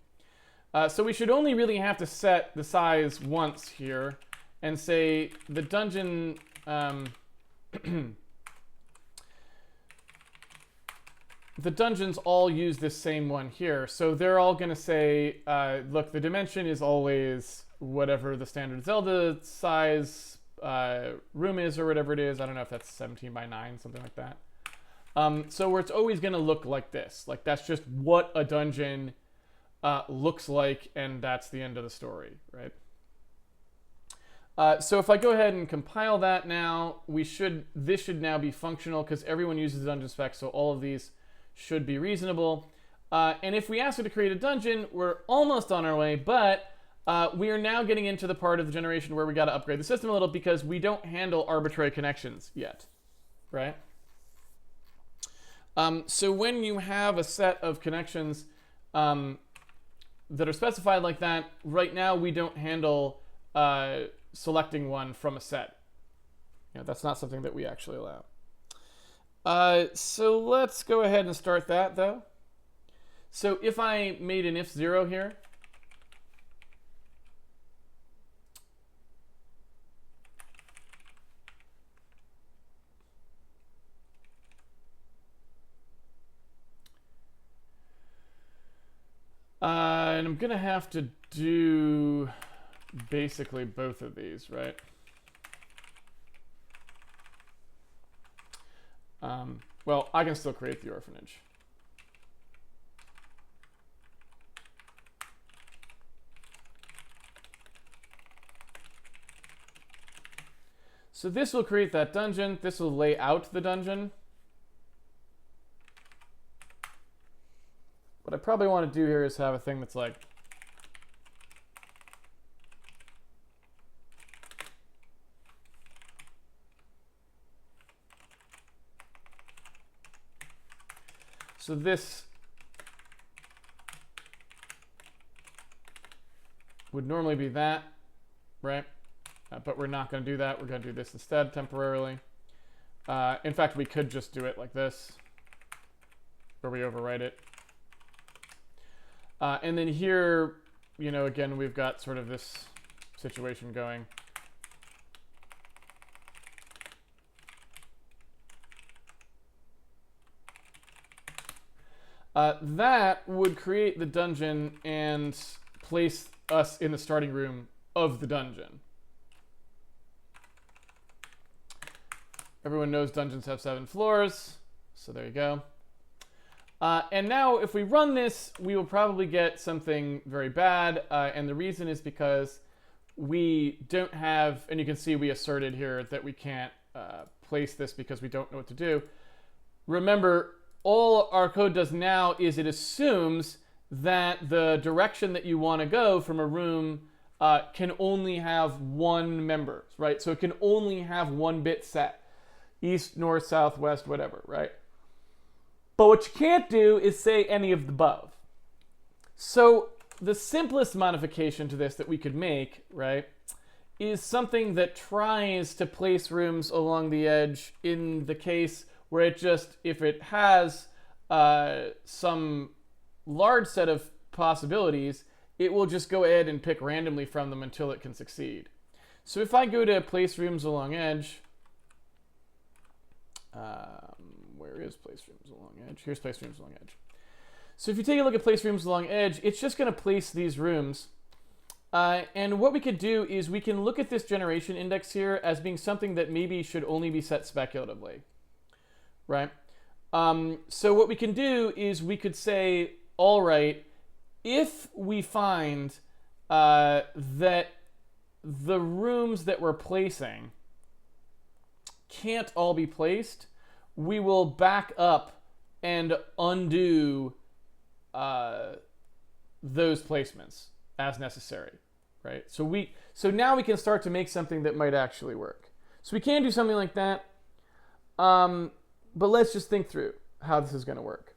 So we should only really have to set the size once here and say the dungeon the dungeons all use this same one here. So they're all going to say, look, the dimension is always whatever the standard Zelda size room is or whatever it is. I don't know if that's 17 by 9, something like that. So where it's always going to look like this. Like that's just what a dungeon looks like, and that's the end of the story, right? So if I go ahead and compile that now, this should now be functional because everyone uses the dungeon spec, so all of these should be reasonable. And if we ask it to create a dungeon, we're almost on our way, but we are now getting into the part of the generation where we got to upgrade the system a little because we don't handle arbitrary connections yet, right? So when you have a set of connections that are specified like that, right now we don't handle selecting one from a set. You know, that's not something that we actually allow. So let's go ahead and start that though. So if I made an if 0 here, and I'm gonna have to do basically both of these, right? Well, I can still create the orphanage. So this will create that dungeon. This will lay out the dungeon. What I probably want to do here is have a thing that's like so this would normally be that, right? But we're not going to do that. We're going to do this instead temporarily. In fact, we could just do it like this, where we overwrite it. And then here, you know, again, we've got sort of this situation going. That would create the dungeon and place us in the starting room of the dungeon. Everyone knows dungeons have 7 floors, so there you go. And now if we run this, we will probably get something very bad, and the reason is because we don't have, and you can see we asserted here that we can't place this because we don't know what to do. Remember, all our code does now is it assumes that the direction that you want to go from a room can only have one member, right? So it can only have one bit set. East, north, south, west, whatever, right? But what you can't do is say any of the above. So the simplest modification to this that we could make, right, is something that tries to place rooms along the edge in the case where it just, if it has some large set of possibilities, it will just go ahead and pick randomly from them until it can succeed. So if I go to place rooms along edge, where is place rooms along edge? Here's place rooms along edge. So if you take a look at place rooms along edge, it's just going to place these rooms. And what we could do is we can look at this generation index here as being something that maybe should only be set speculatively, right? So what we can do is we could say, all right, if we find that the rooms that we're placing can't all be placed, we will back up and undo those placements as necessary, right? So now we can start to make something that might actually work. So we can do something like that, but let's just think through how this is going to work.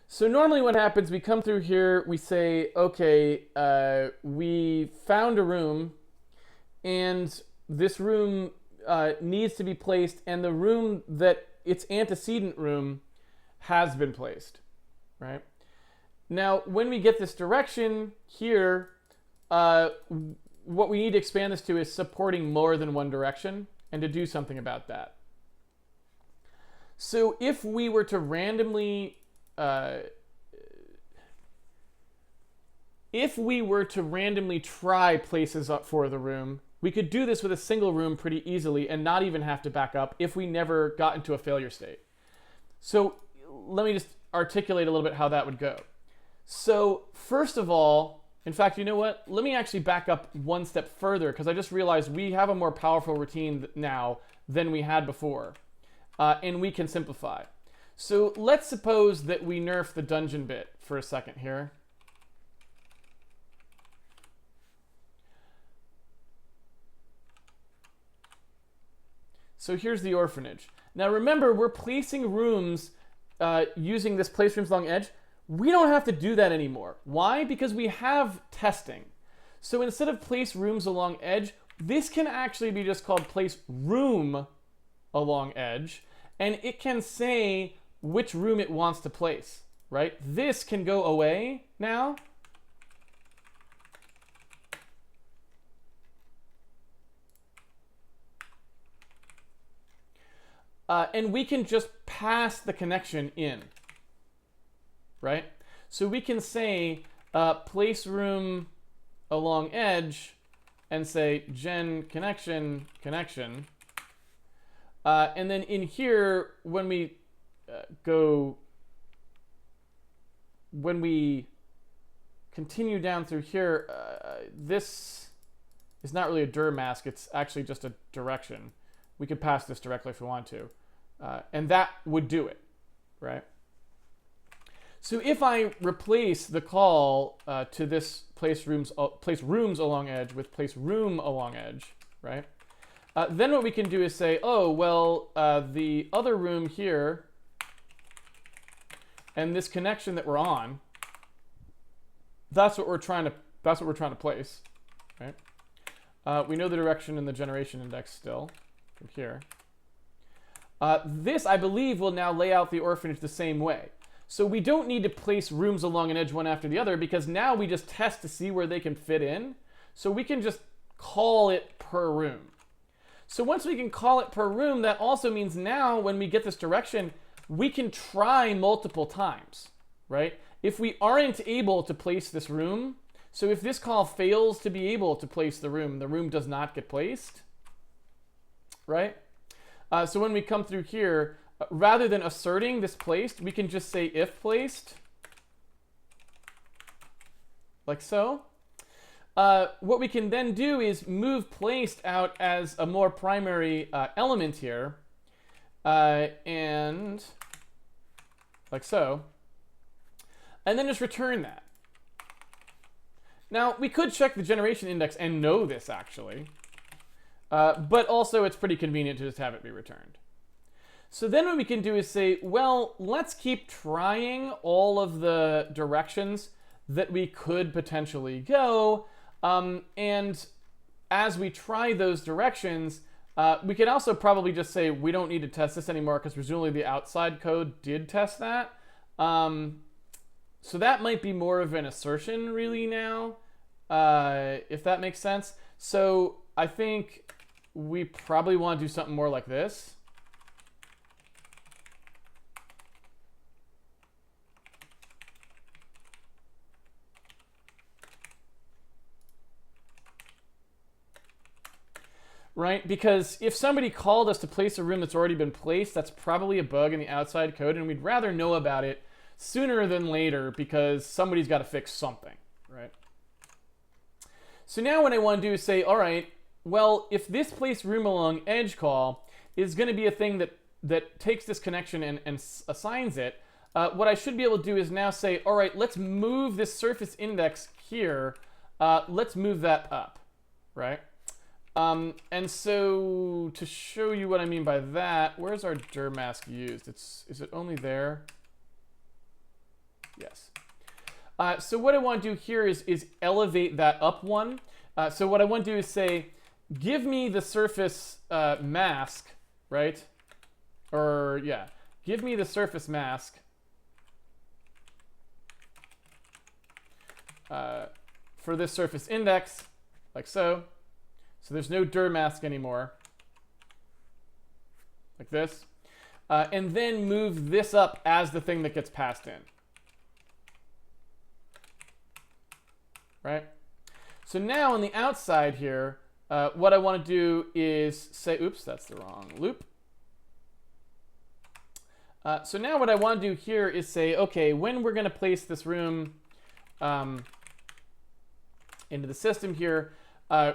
So normally what happens, we come through here, we say, okay, we found a room, and this room needs to be placed, and the room that its antecedent room has been placed, right? Now, when we get this direction here, what we need to expand this to is supporting more than one direction, and to do something about that. So if we were to randomly try places up for the room, we could do this with a single room pretty easily and not even have to back up if we never got into a failure state. So let me just articulate a little bit how that would go. So first of all, in fact, you know what? Let me actually back up one step further, because I just realized we have a more powerful routine now than we had before, and we can simplify. So let's suppose that we nerf the dungeon bit for a second here. So here's the orphanage. Now remember, we're placing rooms using this place rooms along edge. We don't have to do that anymore. Why? Because we have testing. So instead of place rooms along edge, this can actually be just called place room along edge, and it can say which room it wants to place, right? This can go away now. And we can just pass the connection in, right? So we can say place room along edge and say gen connection connection. And then in here, when we continue down through here, this is not really a dir mask, it's actually just a direction. We could pass this directly if we want to. And that would do it, right? So if I replace the call to this place rooms along edge with place room along edge, right? Then what we can do is say, oh, well, the other room here and this connection that we're on, that's what we're trying to place, right? We know the direction in the generation index still from here. This, I believe, will now lay out the orphanage the same way. So we don't need to place rooms along an edge one after the other, because now we just test to see where they can fit in. So we can just call it per room. So once we can call it per room, that also means now when we get this direction, we can try multiple times, right? If we aren't able to place this room, so if this call fails to be able to place the room does not get placed, right? So when we come through here, rather than asserting this placed, we can just say if placed, like so. What we can then do is move placed out as a more primary element here, and like so, and then just return that. Now, we could check the generation index and know this actually, but also it's pretty convenient to just have it be returned. So then what we can do is say, well, let's keep trying all of the directions that we could potentially go. And as we try those directions, we could also probably just say we don't need to test this anymore because presumably the outside code did test that. So that might be more of an assertion really now, if that makes sense. So I think we probably want to do something more like this. right? Because if somebody called us to place a room that's already been placed, that's probably a bug in the outside code, and we'd rather know about it sooner than later because somebody's got to fix something, right? So now what I want to do is say, all right, well, if this place room along edge call is going to be a thing that takes this connection and assigns it, what I should be able to do is now say, all right, let's move this surface index here. Let's move that up, right? And so to show you what I mean by that, where's our dir mask used? Is it only there? Yes. So what I want to do here is elevate that up one. So what I want to do is say, give me the surface mask, right? Or yeah, give me the surface mask for this surface index, like so. So there's no dir mask anymore, like this. And then move this up as the thing that gets passed in. Right? So now on the outside here, what I want to do is say, oops, that's the wrong loop. So now what I want to do here is say, okay, when we're going to place this room into the system here,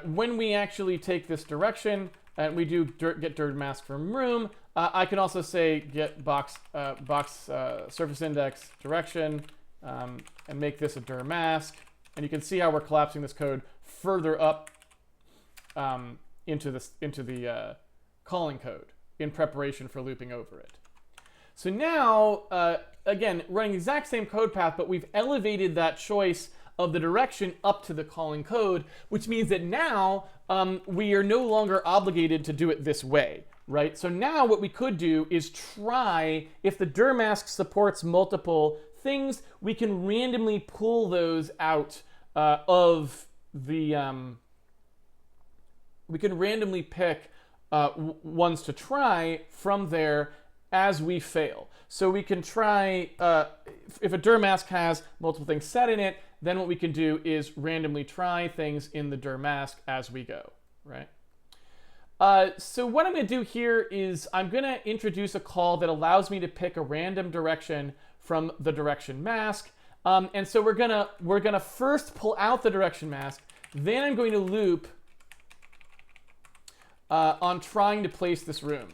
when we actually take this direction and we do get dir mask from room, I can also say get box surface index direction and make this a dir mask. And you can see how we're collapsing this code further up into the calling code in preparation for looping over it. So now, again, running the exact same code path, but we've elevated that choice of the direction up to the calling code, which means that now we are no longer obligated to do it this way, right? So now what we could do is try, if the dir mask supports multiple things, we can randomly pull those out of the, we can randomly pick ones to try from there as we fail. So we can try, if a dir mask has multiple things set in it, then what we can do is randomly try things in the dir mask as we go, right? So what I'm going to do here is I'm going to introduce a call that allows me to pick a random direction from the direction mask. And so we're gonna first pull out the direction mask, then I'm going to loop on trying to place this room.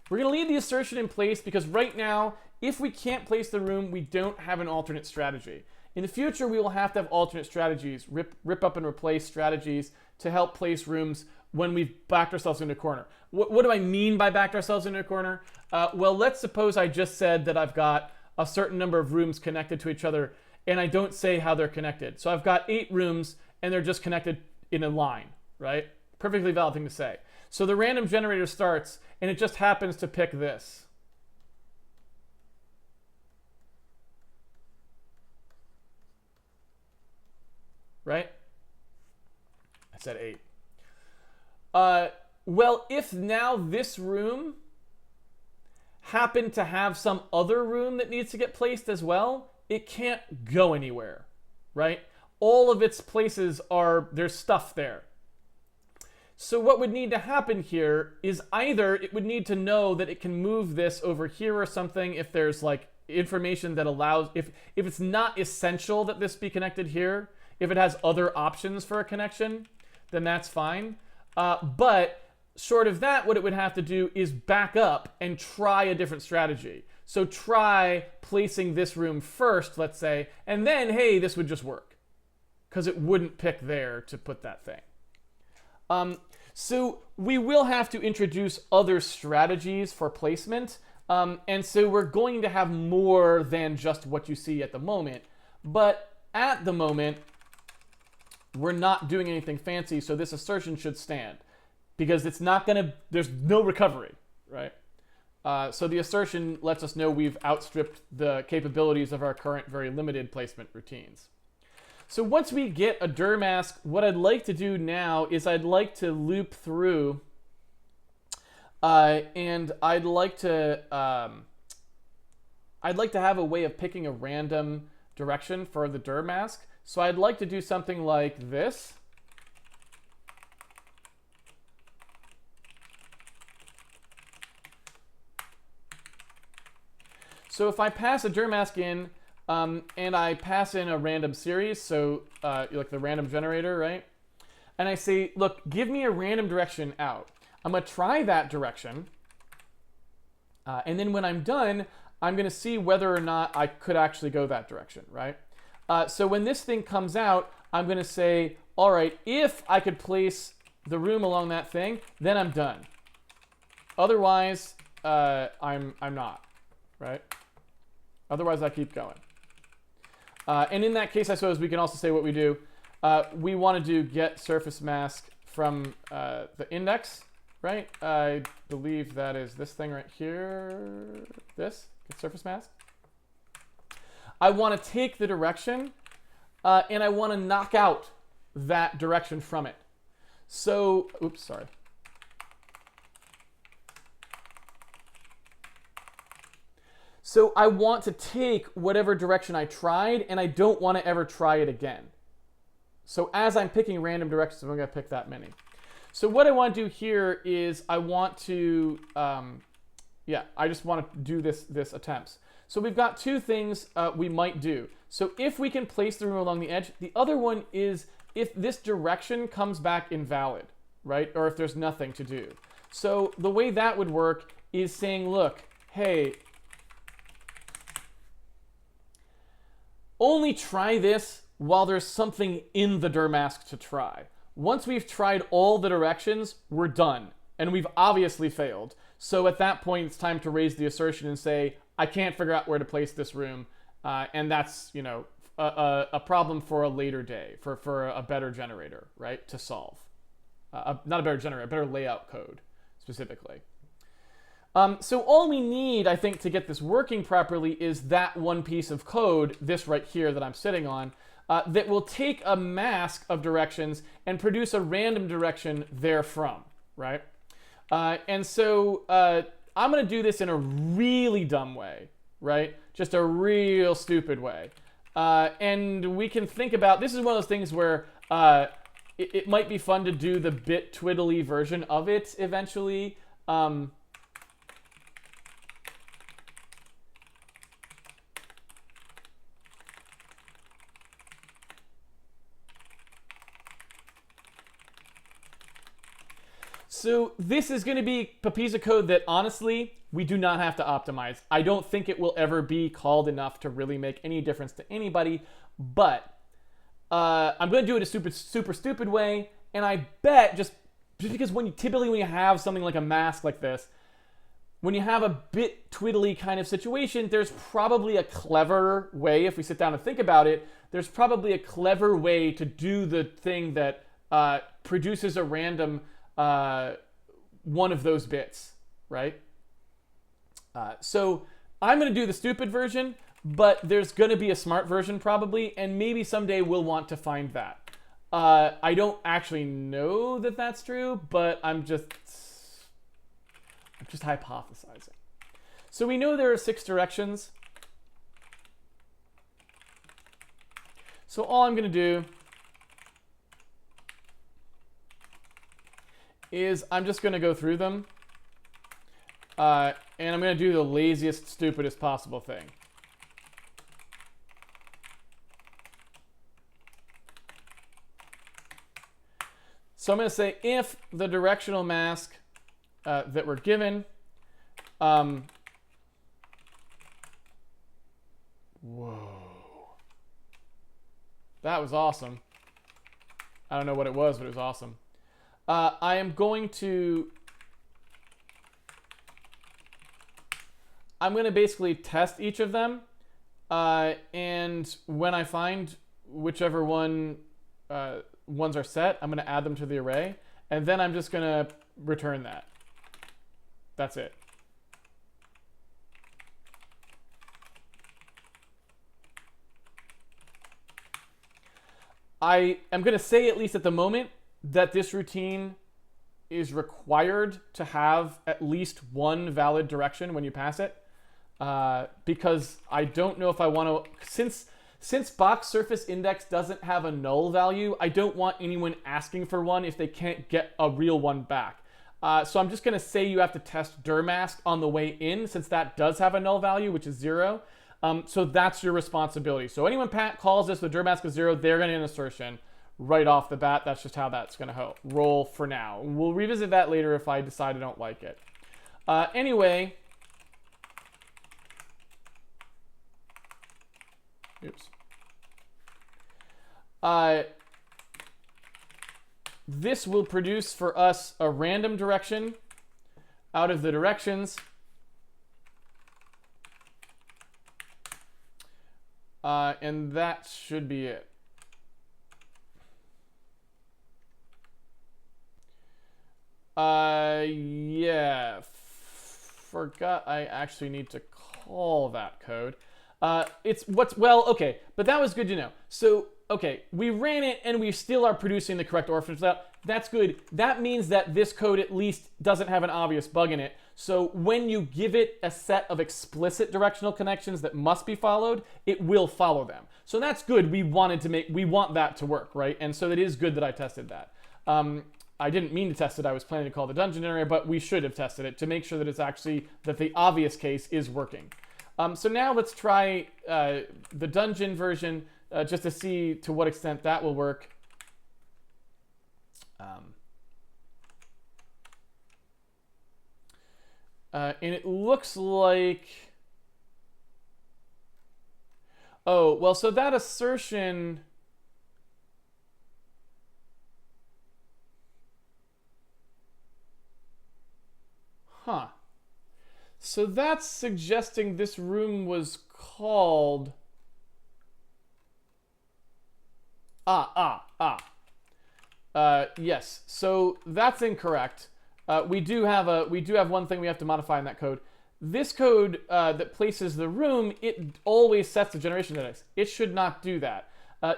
We're going to leave the assertion in place because right now, if we can't place the room, we don't have an alternate strategy. In the future, we will have to have alternate strategies, rip up and replace strategies to help place rooms when we've backed ourselves into a corner. What do I mean by backed ourselves into a corner? Well, let's suppose I just said that I've got a certain number of rooms connected to each other, and I don't say how they're connected. So I've got 8 rooms, and they're just connected in a line, right? Perfectly valid thing to say. So the random generator starts, and it just happens to pick this. Right? I said 8. Well, if now this room happened to have some other room that needs to get placed as well, it can't go anywhere, right? All of its places there's stuff there. So what would need to happen here is either it would need to know that it can move this over here or something if there's like information that allows, if it's not essential that this be connected here, if it has other options for a connection, then that's fine. But short of that, what it would have to do is back up and try a different strategy. So try placing this room first, let's say, and then, hey, this would just work because it wouldn't pick there to put that thing. So we will have to introduce other strategies for placement. And so we're going to have more than just what you see at the moment. But at the moment, we're not doing anything fancy, so this assertion should stand. Because it's not going to, there's no recovery, right? So the assertion lets us know we've outstripped the capabilities of our current very limited placement routines. So once we get a dir mask, what I'd like to do now is I'd like to loop through and I'd like to have a way of picking a random direction for the dir mask. So I'd like to do something like this. So if I pass a dir mask in, and I pass in a random series, so like the random generator, right? And I say, look, give me a random direction out. I'm going to try that direction. And then when I'm done, I'm going to see whether or not I could actually go that direction, right? So when this thing comes out, I'm going to say, all right, if I could place the room along that thing, then I'm done. Otherwise, I'm not, right? Otherwise, I keep going. And in that case, I suppose we can also say what we do. We want to do get surface mask from the index, right? I believe that is this thing right here. This, get surface mask. I want to take the direction, and I want to knock out that direction from it. So, oops, sorry. So I want to take whatever direction I tried, and I don't want to ever try it again. So as I'm picking random directions, I'm going to pick that many. So what I want to do here is I want to, I just want to do this attempts. So we've got two things we might do. So if we can place the room along the edge, the other one is if this direction comes back invalid, right? Or if there's nothing to do. So the way that would work is saying, look, hey, only try this while there's something in the dir mask to try. Once we've tried all the directions, we're done. And we've obviously failed. So at that point, it's time to raise the assertion and say, I can't figure out where to place this room. And that's, you know, a problem for a later day, for a better generator, right, to solve. Not a better generator, a better layout code, specifically. So all we need, I think, to get this working properly is that one piece of code, this right here that I'm sitting on, that will take a mask of directions and produce a random direction therefrom, right? And so I'm going to do this in a really dumb way, right? Just a real stupid way. And we can think about, this is one of those things where it might be fun to do the bit twiddly version of it eventually. So this is going to be a piece of code that, honestly, we do not have to optimize. I don't think it will ever be called enough to really make any difference to anybody, but I'm going to do it a super stupid way, and I bet just because typically when you have something like a mask like this, when you have a bit twiddly kind of situation, there's probably a clever way, if we sit down and think about it, there's probably a clever way to do the thing that produces a random one of those bits, right? So I'm going to do the stupid version, but there's going to be a smart version probably, and maybe someday we'll want to find that. I don't actually know that that's true, but I'm just hypothesizing. So we know there are 6 directions. So all I'm going to do is I'm just going to go through them, and I'm going to do the laziest, stupidest possible thing. So I'm going to say if the directional mask that we're given, whoa, that was awesome. I don't know what it was, but it was awesome. I am going to basically test each of them, and when I find whichever ones are set, I'm going to add them to the array, and then I'm just going to return that. That's it. I am going to say, at least at the moment, that this routine is required to have at least one valid direction when you pass it, because I don't know if I want to, since box surface index doesn't have a null value, I don't want anyone asking for one if they can't get a real one back. So I'm just going to say you have to test dir mask on the way in, since that does have a null value, which is 0. So that's your responsibility. So anyone Pat calls this with dir mask is 0, they're going to get an assertion right off the bat. That's just how that's going to roll for now. We'll revisit that later if I decide I don't like it. Anyway, oops. This will produce for us a random direction out of the directions. And that should be it. Yeah, forgot I actually need to call that code. Okay, but that was good to know. So, okay, we ran it and we still are producing the correct orphanage layout. That's good. That means that this code at least doesn't have an obvious bug in it. So when you give it a set of explicit directional connections that must be followed, it will follow them. So that's good. We want that to work, right? And so it is good that I tested that. I didn't mean to test it. I was planning to call the dungeon generator, but we should have tested it to make sure that it's actually, that the obvious case is working. So now let's try the dungeon version just to see to what extent that will work. And it looks like... Oh, well, so that assertion... Huh. So that's suggesting this room was called... Yes. So that's incorrect. We do have one thing we have to modify in that code. This code that places the room, it always sets the generation index. It should not do that.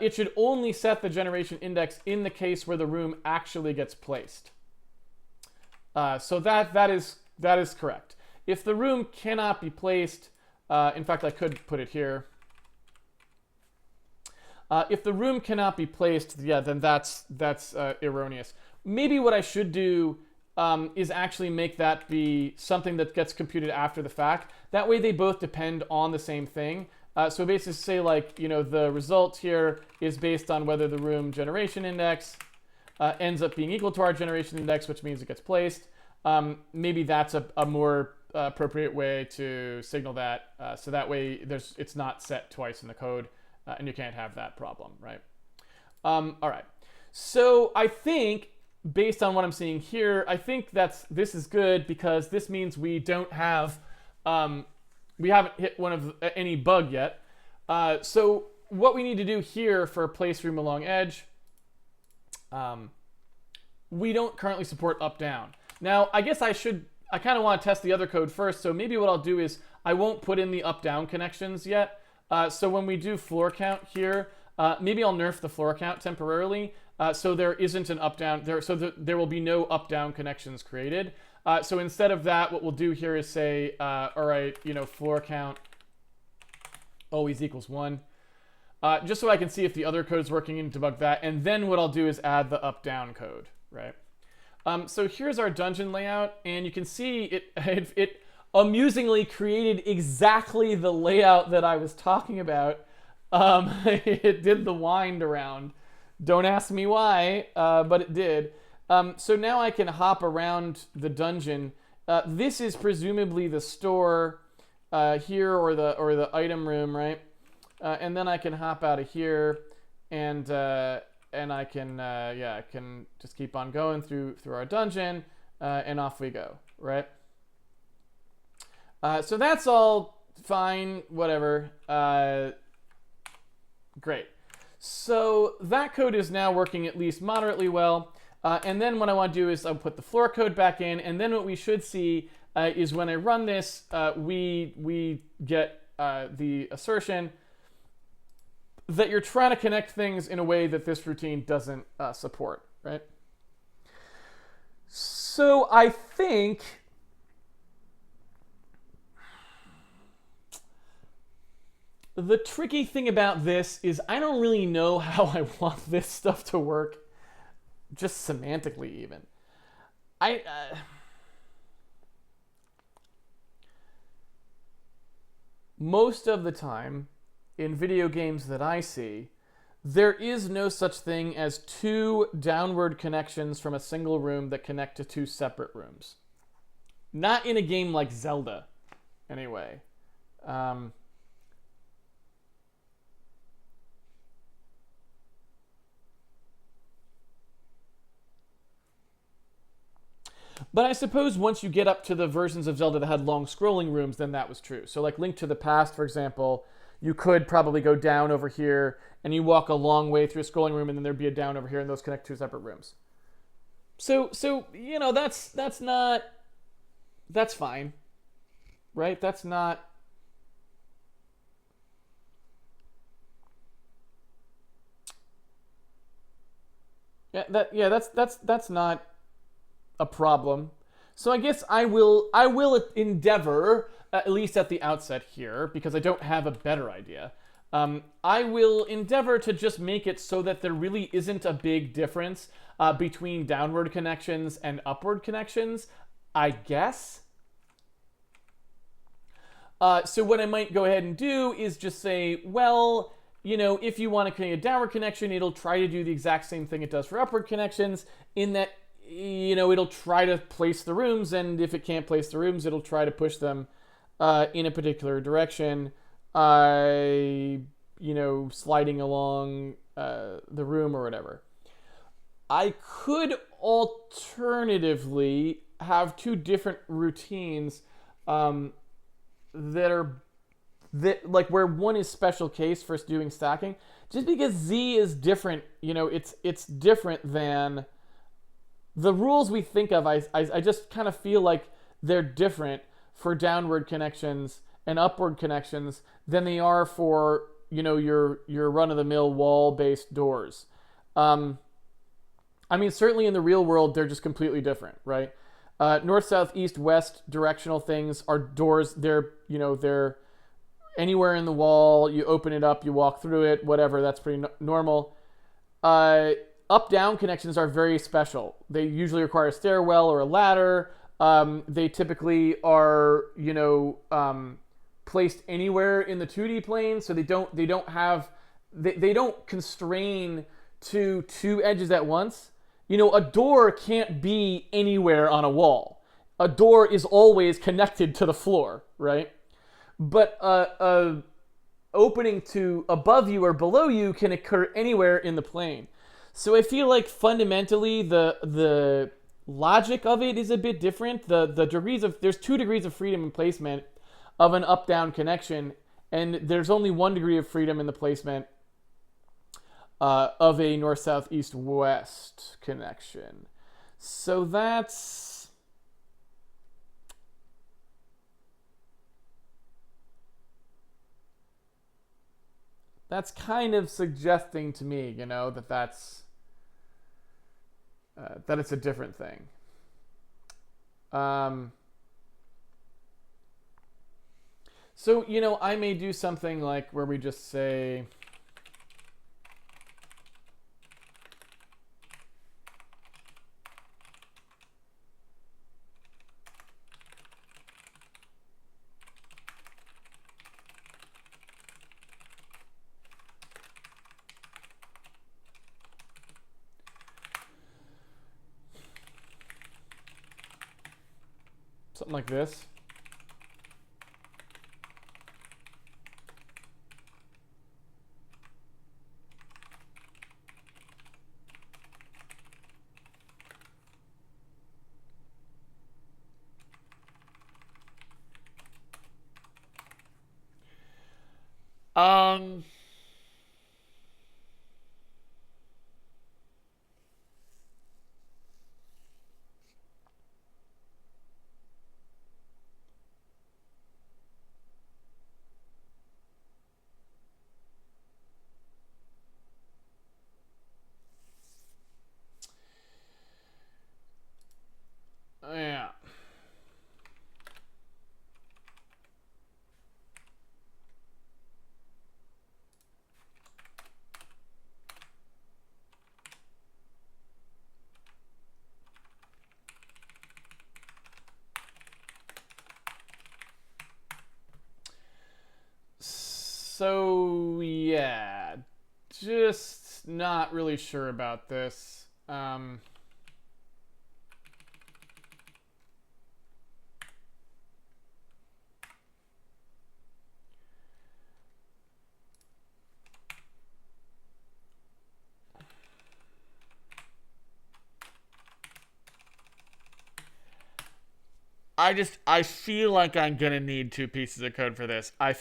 It should only set the generation index in the case where the room actually gets placed. So that is correct. If the room cannot be placed, in fact, I could put it here. If the room cannot be placed, yeah, then that's erroneous. Maybe what I should do is actually make that be something that gets computed after the fact. That way they both depend on the same thing. So basically say, like, you know, the result here is based on whether the room generation index ends up being equal to our generation index, which means it gets placed. Maybe that's a more appropriate way to signal that, so that way it's not set twice in the code, and you can't have that problem, right? All right. So I think, based on what I'm seeing here, I think this is good, because this means we don't have we haven't hit any bug yet. So what we need to do here for place room along edge, we don't currently support up down. Now, I guess I kind of want to test the other code first, so maybe what I'll do is I won't put in the up-down connections yet. So when we do floor count here, maybe I'll nerf the floor count temporarily, so there isn't an up-down, there will be no up-down connections created. So instead of that, what we'll do here is say, all right, you know, floor count always equals 1. Just so I can see if the other code is working and debug that. And then what I'll do is add the up-down code, right? So here's our dungeon layout, and you can see it amusingly created exactly the layout that I was talking about. It did the wind around. Don't ask me why, but it did. So now I can hop around the dungeon. This is presumably the store here, or the item room, right? And then I can hop out of here, and I can I can just keep on going through our dungeon, and off we go, right? So that's all fine, whatever. Great. So that code is now working at least moderately well. And then what I want to do is I'll put the floor code back in, and then what we should see is when I run this, we get the assertion that you're trying to connect things in a way that this routine doesn't support, right? So I think the tricky thing about this is I don't really know how I want this stuff to work, just semantically even. I most of the time in video games that I see, there is no such thing as two downward connections from a single room that connect to two separate rooms. Not in a game like Zelda, anyway. Um, But I suppose once you get up to the versions of Zelda that had long scrolling rooms, then that was true. So like Link to the Past, for example, you could probably go down over here and you walk a long way through a scrolling room and then there'd be a down over here and those connect to separate rooms. So you know, that's fine. Right? That's not that's not a problem. So I guess I will endeavor, at least at the outset here, because I don't have a better idea. I will endeavor to just make it so that there really isn't a big difference between downward connections and upward connections, I guess. So what I might go ahead and do is just say, well, you know, if you want to create a downward connection, it'll try to do the exact same thing it does for upward connections, in that, you know, it'll try to place the rooms, and if it can't place the rooms, it'll try to push them in a particular direction, you know, sliding along the room or whatever. I could alternatively have two different routines that are like where one is special case for doing stacking, just because Z is different. You know, it's different than the rules we think of. I just kind of feel like they're different for downward connections and upward connections than they are for, you know, your run-of-the-mill wall-based doors. I mean, certainly in the real world, they're just completely different, right? North, south, east, west directional things are doors. They're anywhere in the wall. You open it up, you walk through it, whatever. That's pretty normal. Up-down connections are very special. They usually require a stairwell or a ladder. They typically are, you know, placed anywhere in the 2D plane, so they don't constrain to two edges at once. You know, a door can't be anywhere on a wall. A door is always connected to the floor, right? But a opening to above you or below you can occur anywhere in the plane. So I feel like fundamentally the logic of it is a bit different. There's 2 degrees of freedom in placement of an up-down connection, and there's only 1 degree of freedom in the placement of a north, south, east, west connection. So that's kind of suggesting to me, you know, that it's a different thing. So, you know, I may do something like where we just say, something like this. Um, yeah. So yeah, just not really sure about this. I feel like I'm gonna need 2 pieces of code for this. I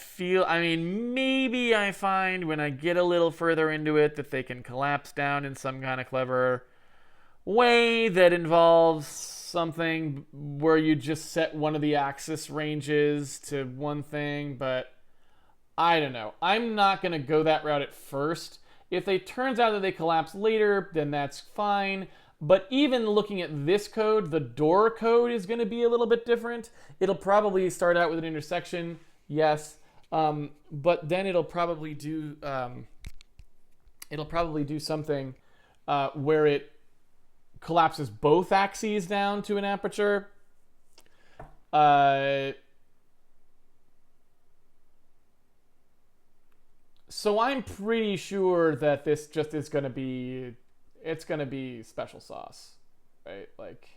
mean, maybe I find when I get a little further into it that they can collapse down in some kind of clever way that involves something where you just set one of the axis ranges to one thing, but I don't know. I'm not gonna go that route at first. If it turns out that they collapse later, then that's fine. But even looking at this code, the door code is going to be a little bit different. It'll probably start out with an intersection, yes, but then it'll probably do something where it collapses both axes down to an aperture. So I'm pretty sure that this just is going to be. It's going to be special sauce, right? Like,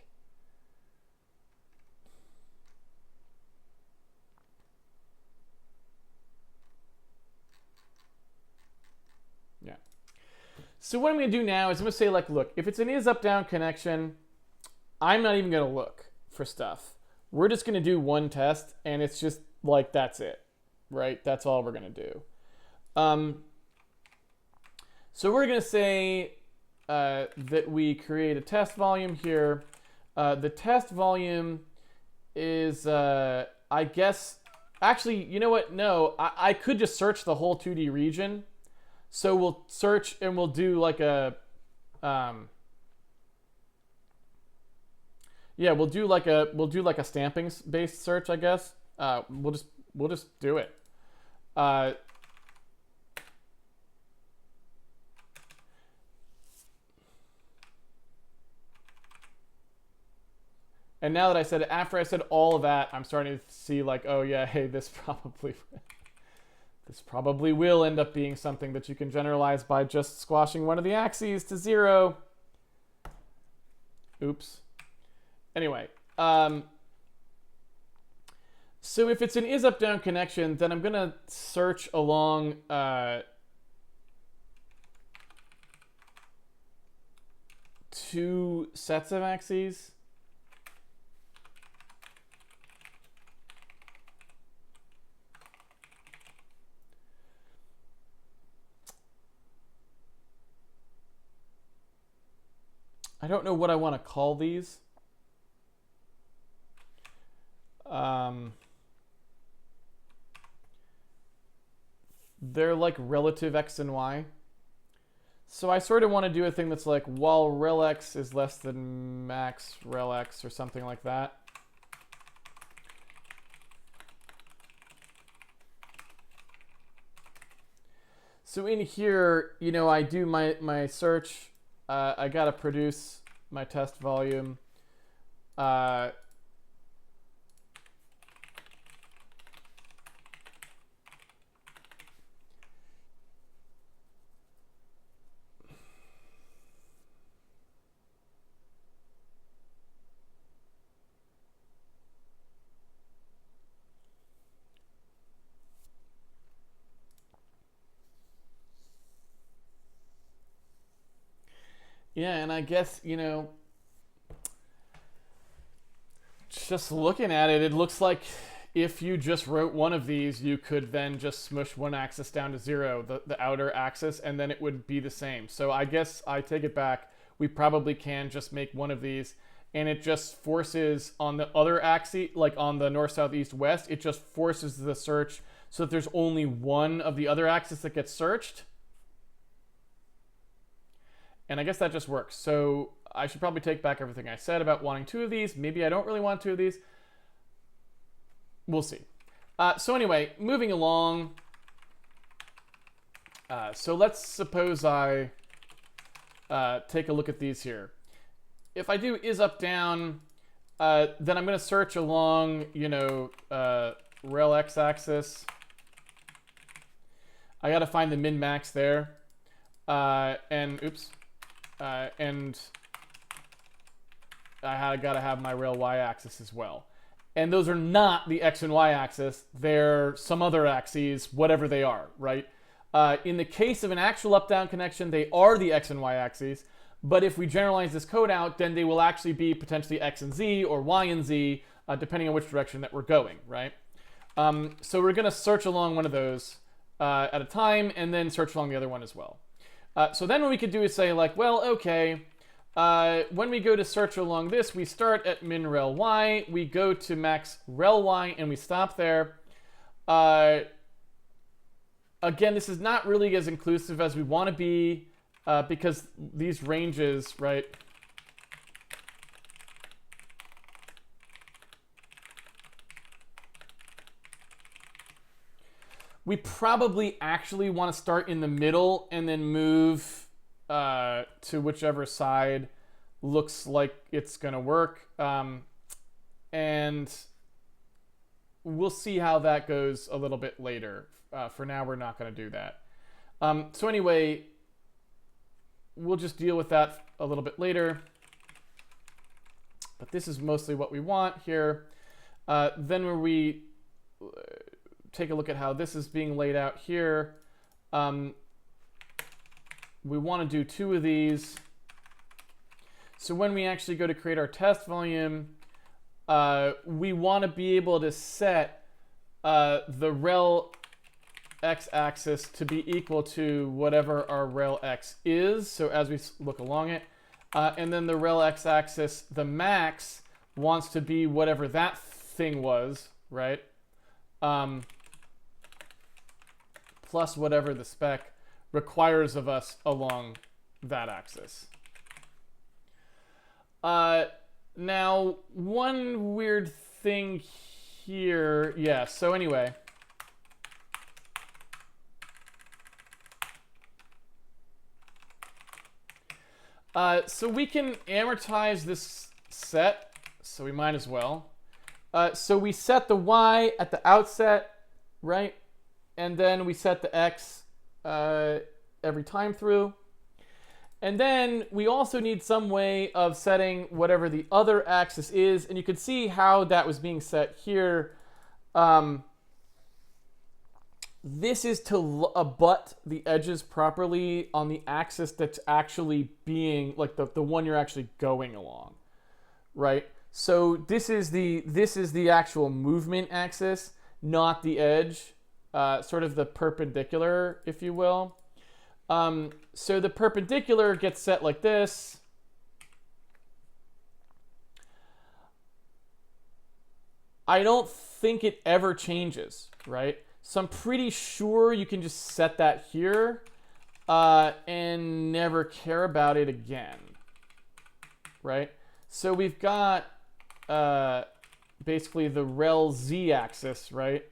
yeah. So what I'm going to do now is I'm going to say, like, look, if it's an is up down connection, I'm not even going to look for stuff. We're just going to do one test, and it's just like, that's it, right? That's all we're going to do. So we're going to say that we create a test volume here. The test volume is, I guess, actually, you know what? No, I could just search the whole 2D region. So we'll search and we'll do like a, yeah, we'll do like a stamping based search, I guess. We'll just do it. And now that I said it, after I said all of that, I'm starting to see like, oh yeah, hey, this probably will end up being something that you can generalize by just squashing one of the axes to 0. Oops. Anyway, so if it's an is up down connection, then I'm gonna search along two sets of axes. I don't know what I want to call these. They're like relative x and y. So I sort of want to do a thing that's like while rel x is less than max rel x or something like that. So in here, you know, I do my search. I got to produce my test volume. Yeah, and I guess, you know, just looking at it, it looks like if you just wrote one of these, you could then just smush one axis down to 0, the outer axis, and then it would be the same. So I guess I take it back. We probably can just make one of these, and it just forces on the other axis, like on the north, south, east, west, it just forces the search so that there's only one of the other axis that gets searched. And I guess that just works. So I should probably take back everything I said about wanting 2 of these. Maybe I don't really want 2 of these. We'll see. So anyway, moving along. So let's suppose I take a look at these here. If I do is up down, then I'm going to search along, you know, rel x axis. I got to find the min max there. And oops. And I got to have my rel y-axis as well. And those are not the x and y axis. They're some other axes, whatever they are, right? In the case of an actual up-down connection, they are the x and y axes. But if we generalize this code out, then they will actually be potentially x and z or y and z, depending on which direction that we're going, right? So we're going to search along one of those at a time, and then search along the other one as well. So then what we could do is say, like, well, okay, when we go to search along this, we start at min rel y, we go to max rel y, and we stop there. Again, this is not really as inclusive as we want to be, because these ranges, right? We probably actually want to start in the middle and then move to whichever side looks like it's going to work. And we'll see how that goes a little bit later. For now, we're not going to do that. So anyway, we'll just deal with that a little bit later. But this is mostly what we want here. Then when we take a look at how this is being laid out here, we want to do 2 of these. So when we actually go to create our test volume, we want to be able to set the rel x-axis to be equal to whatever our rel x is, so as we look along it. And then the rel x-axis, the max, wants to be whatever that thing was, right? Plus whatever the spec requires of us along that axis. Now, one weird thing here, yeah, so anyway. So we can amortize this set, so we might as well. So we set the y at the outset, right? And then we set the x every time through. And then we also need some way of setting whatever the other axis is. And you can see how that was being set here. This is to abut the edges properly on the axis that's actually being, like the one you're actually going along, right? So this is the actual movement axis, not the edge, sort of the perpendicular, if you will. So the perpendicular gets set like this. I don't think it ever changes, right? So I'm pretty sure you can just set that here and never care about it again, right? So we've got basically the rel z-axis, right?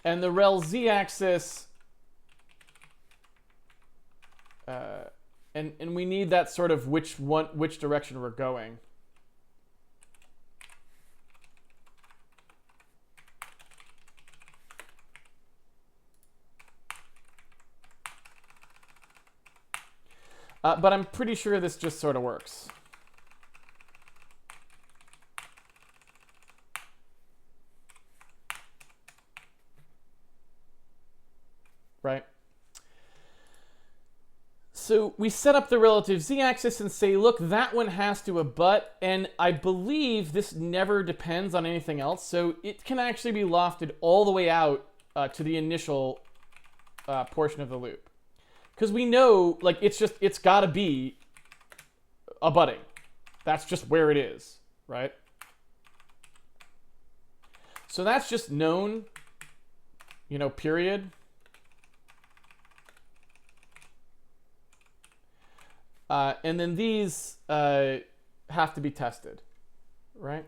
And the rel z-axis, and we need that sort of which direction we're going. But I'm pretty sure this just sort of works. Right? So we set up the relative z-axis and say, look, that one has to abut, and I believe this never depends on anything else, so it can actually be lofted all the way out to the initial portion of the loop. Because we know, like, it's got to be abutting. That's just where it is, right? So that's just known, you know, period. And then these have to be tested, right?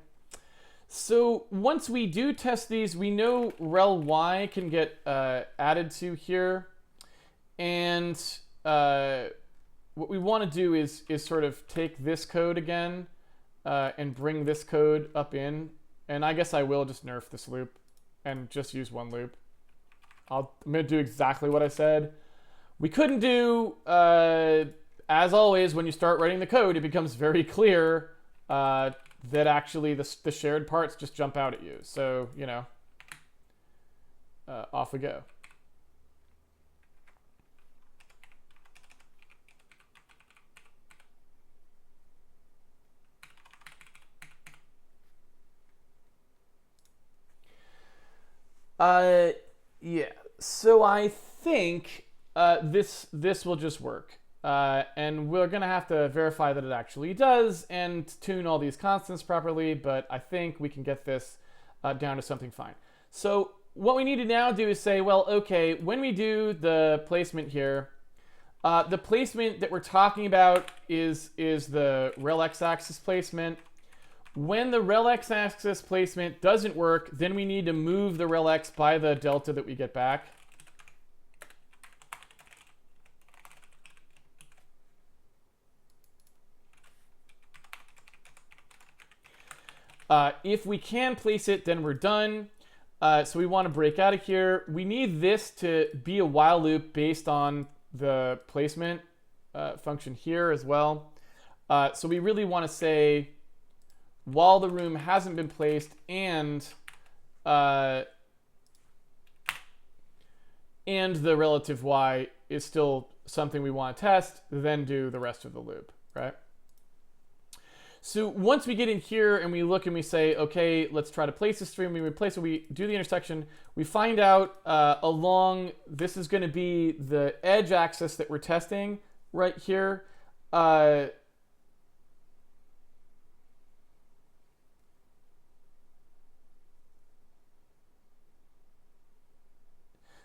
So once we do test these, we know rel y can get added to here. And what we want to do is sort of take this code again and bring this code up in. And I guess I will just nerf this loop and just use one loop. I'm going to do exactly what I said. We couldn't do, as always, when you start writing the code, it becomes very clear that actually the shared parts just jump out at you. So, you know, off we go. Yeah. So I think this will just work. And we're going to have to verify that it actually does and tune all these constants properly, but I think we can get this down to something fine. So what we need to now do is say, well, okay, when we do the placement here, the placement that we're talking about is the rel x-axis placement. When the rel x-axis placement doesn't work, then we need to move the rel x by the delta that we get back. If we can place it, then we're done. So we want to break out of here. We need this to be a while loop based on the placement function here as well. So we really want to say, while the room hasn't been placed and the relative y is still something we want to test, then do the rest of the loop, right? So once we get in here and we look and we say, okay, let's try to place this stream, we replace it, we do the intersection, we find out along, this is going to be the edge axis that we're testing right here.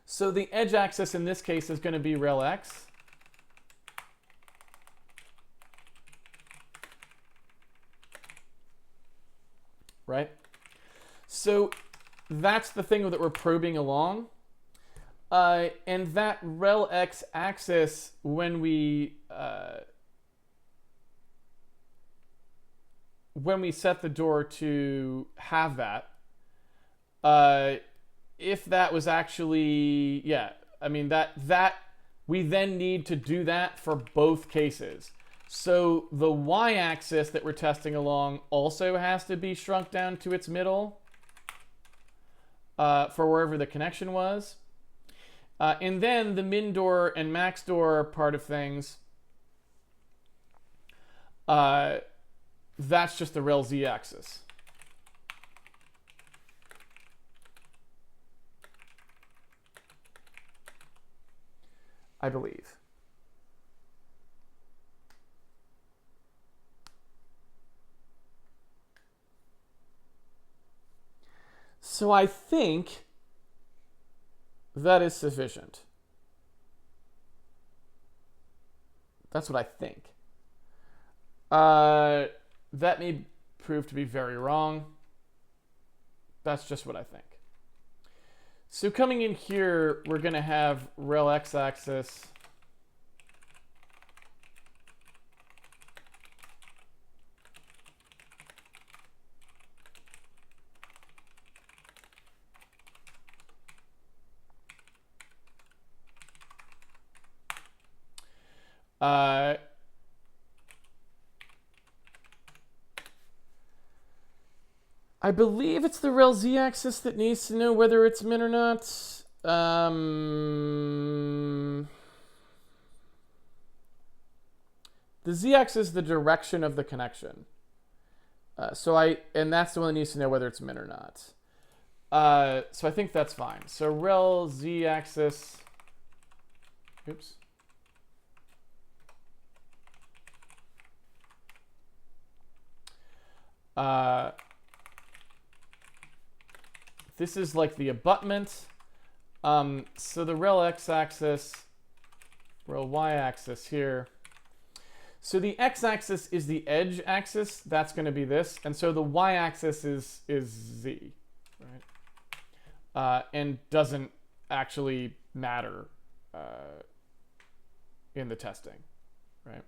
So the edge axis in this case is going to be rel x. Right? So that's the thing that we're probing along. And that rel x axis, when we set the door to have that, if that was actually, yeah, I mean, that we then need to do that for both cases. So the y-axis that we're testing along also has to be shrunk down to its middle for wherever the connection was. And then the min door and max door part of things, that's just the rel z-axis. I believe. So I think that is sufficient. That's what I think. That may prove to be very wrong. That's just what I think. So coming in here, we're going to have rel x-axis I believe it's the rel z-axis that needs to know whether it's min or not. The z-axis is the direction of the connection. And that's the one that needs to know whether it's min or not. So I think that's fine. So rel z-axis, oops. This is like the abutment. So the rel x-axis, rel y-axis here. So the x-axis is the edge axis. That's going to be this. And so the y-axis is z, right? And doesn't actually matter in the testing, right?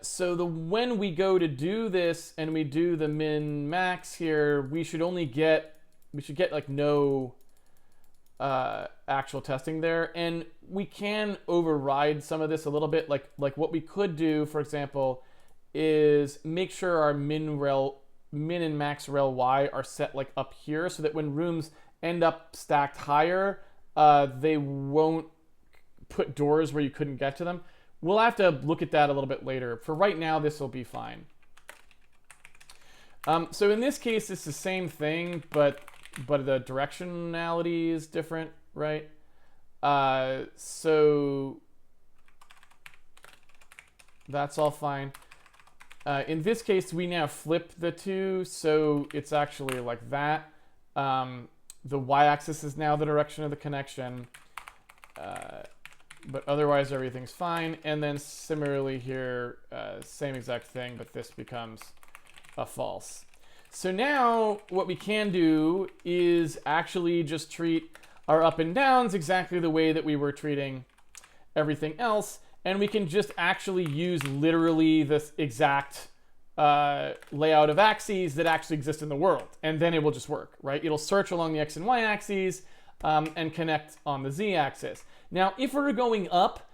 So when we go to do this and we do the min max here, we should get like no actual testing there, and we can override some of this a little bit. Like what we could do, for example, is make sure our min and max rel y are set like up here, so that when rooms end up stacked higher, they won't put doors where you couldn't get to them. We'll have to look at that a little bit later. For right now, this will be fine. So in this case, it's the same thing, but the directionality is different, right? So that's all fine. In this case, we now flip the two, so it's actually like that. The y-axis is now the direction of the connection, but otherwise everything's fine. And then similarly here, same exact thing, but this becomes a false. So now what we can do is actually just treat our up and downs exactly the way that we were treating everything else, and we can just actually use literally this exact layout of axes that actually exist in the world, and then it will just work, right? It'll search along the x and y axes and connect on the z axis. Now, if we're going up,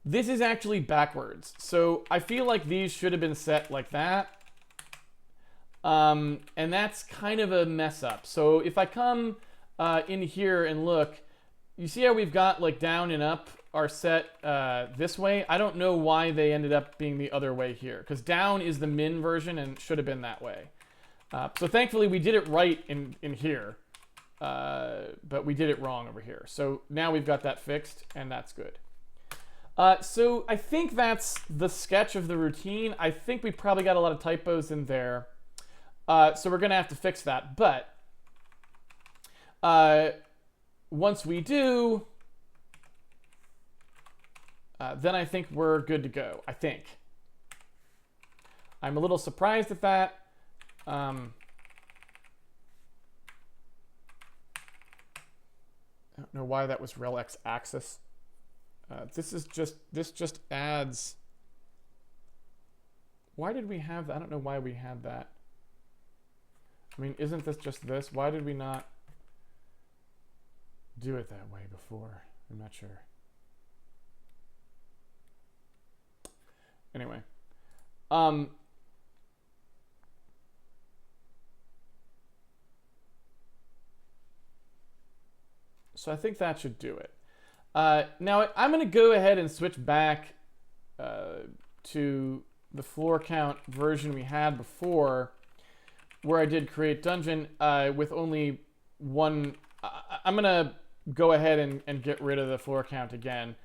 this is actually backwards. So I feel like these should have been set like that. And that's kind of a mess up. So if I come in here and look, you see how we've got like down and up are set this way? I don't know why they ended up being the other way here, because down is the min version and should have been that way. So thankfully we did it right in here, but we did it wrong over here. So now we've got that fixed, and that's good. So I think that's the sketch of the routine. I think we probably got a lot of typos in there. So we're going to have to fix that. But once we do, then I think we're good to go, I think. I'm a little surprised at that. I don't know why that was rel x axis. This just adds. Why did we have that? I don't know why we had that. I mean, isn't this just this? Why did we not do it that way before? I'm not sure. Anyway. So I think that should do it. Now I'm going to go ahead and switch back to the floor count version we had before, where I did create dungeon with only one. I'm going to go ahead and get rid of the floor count again,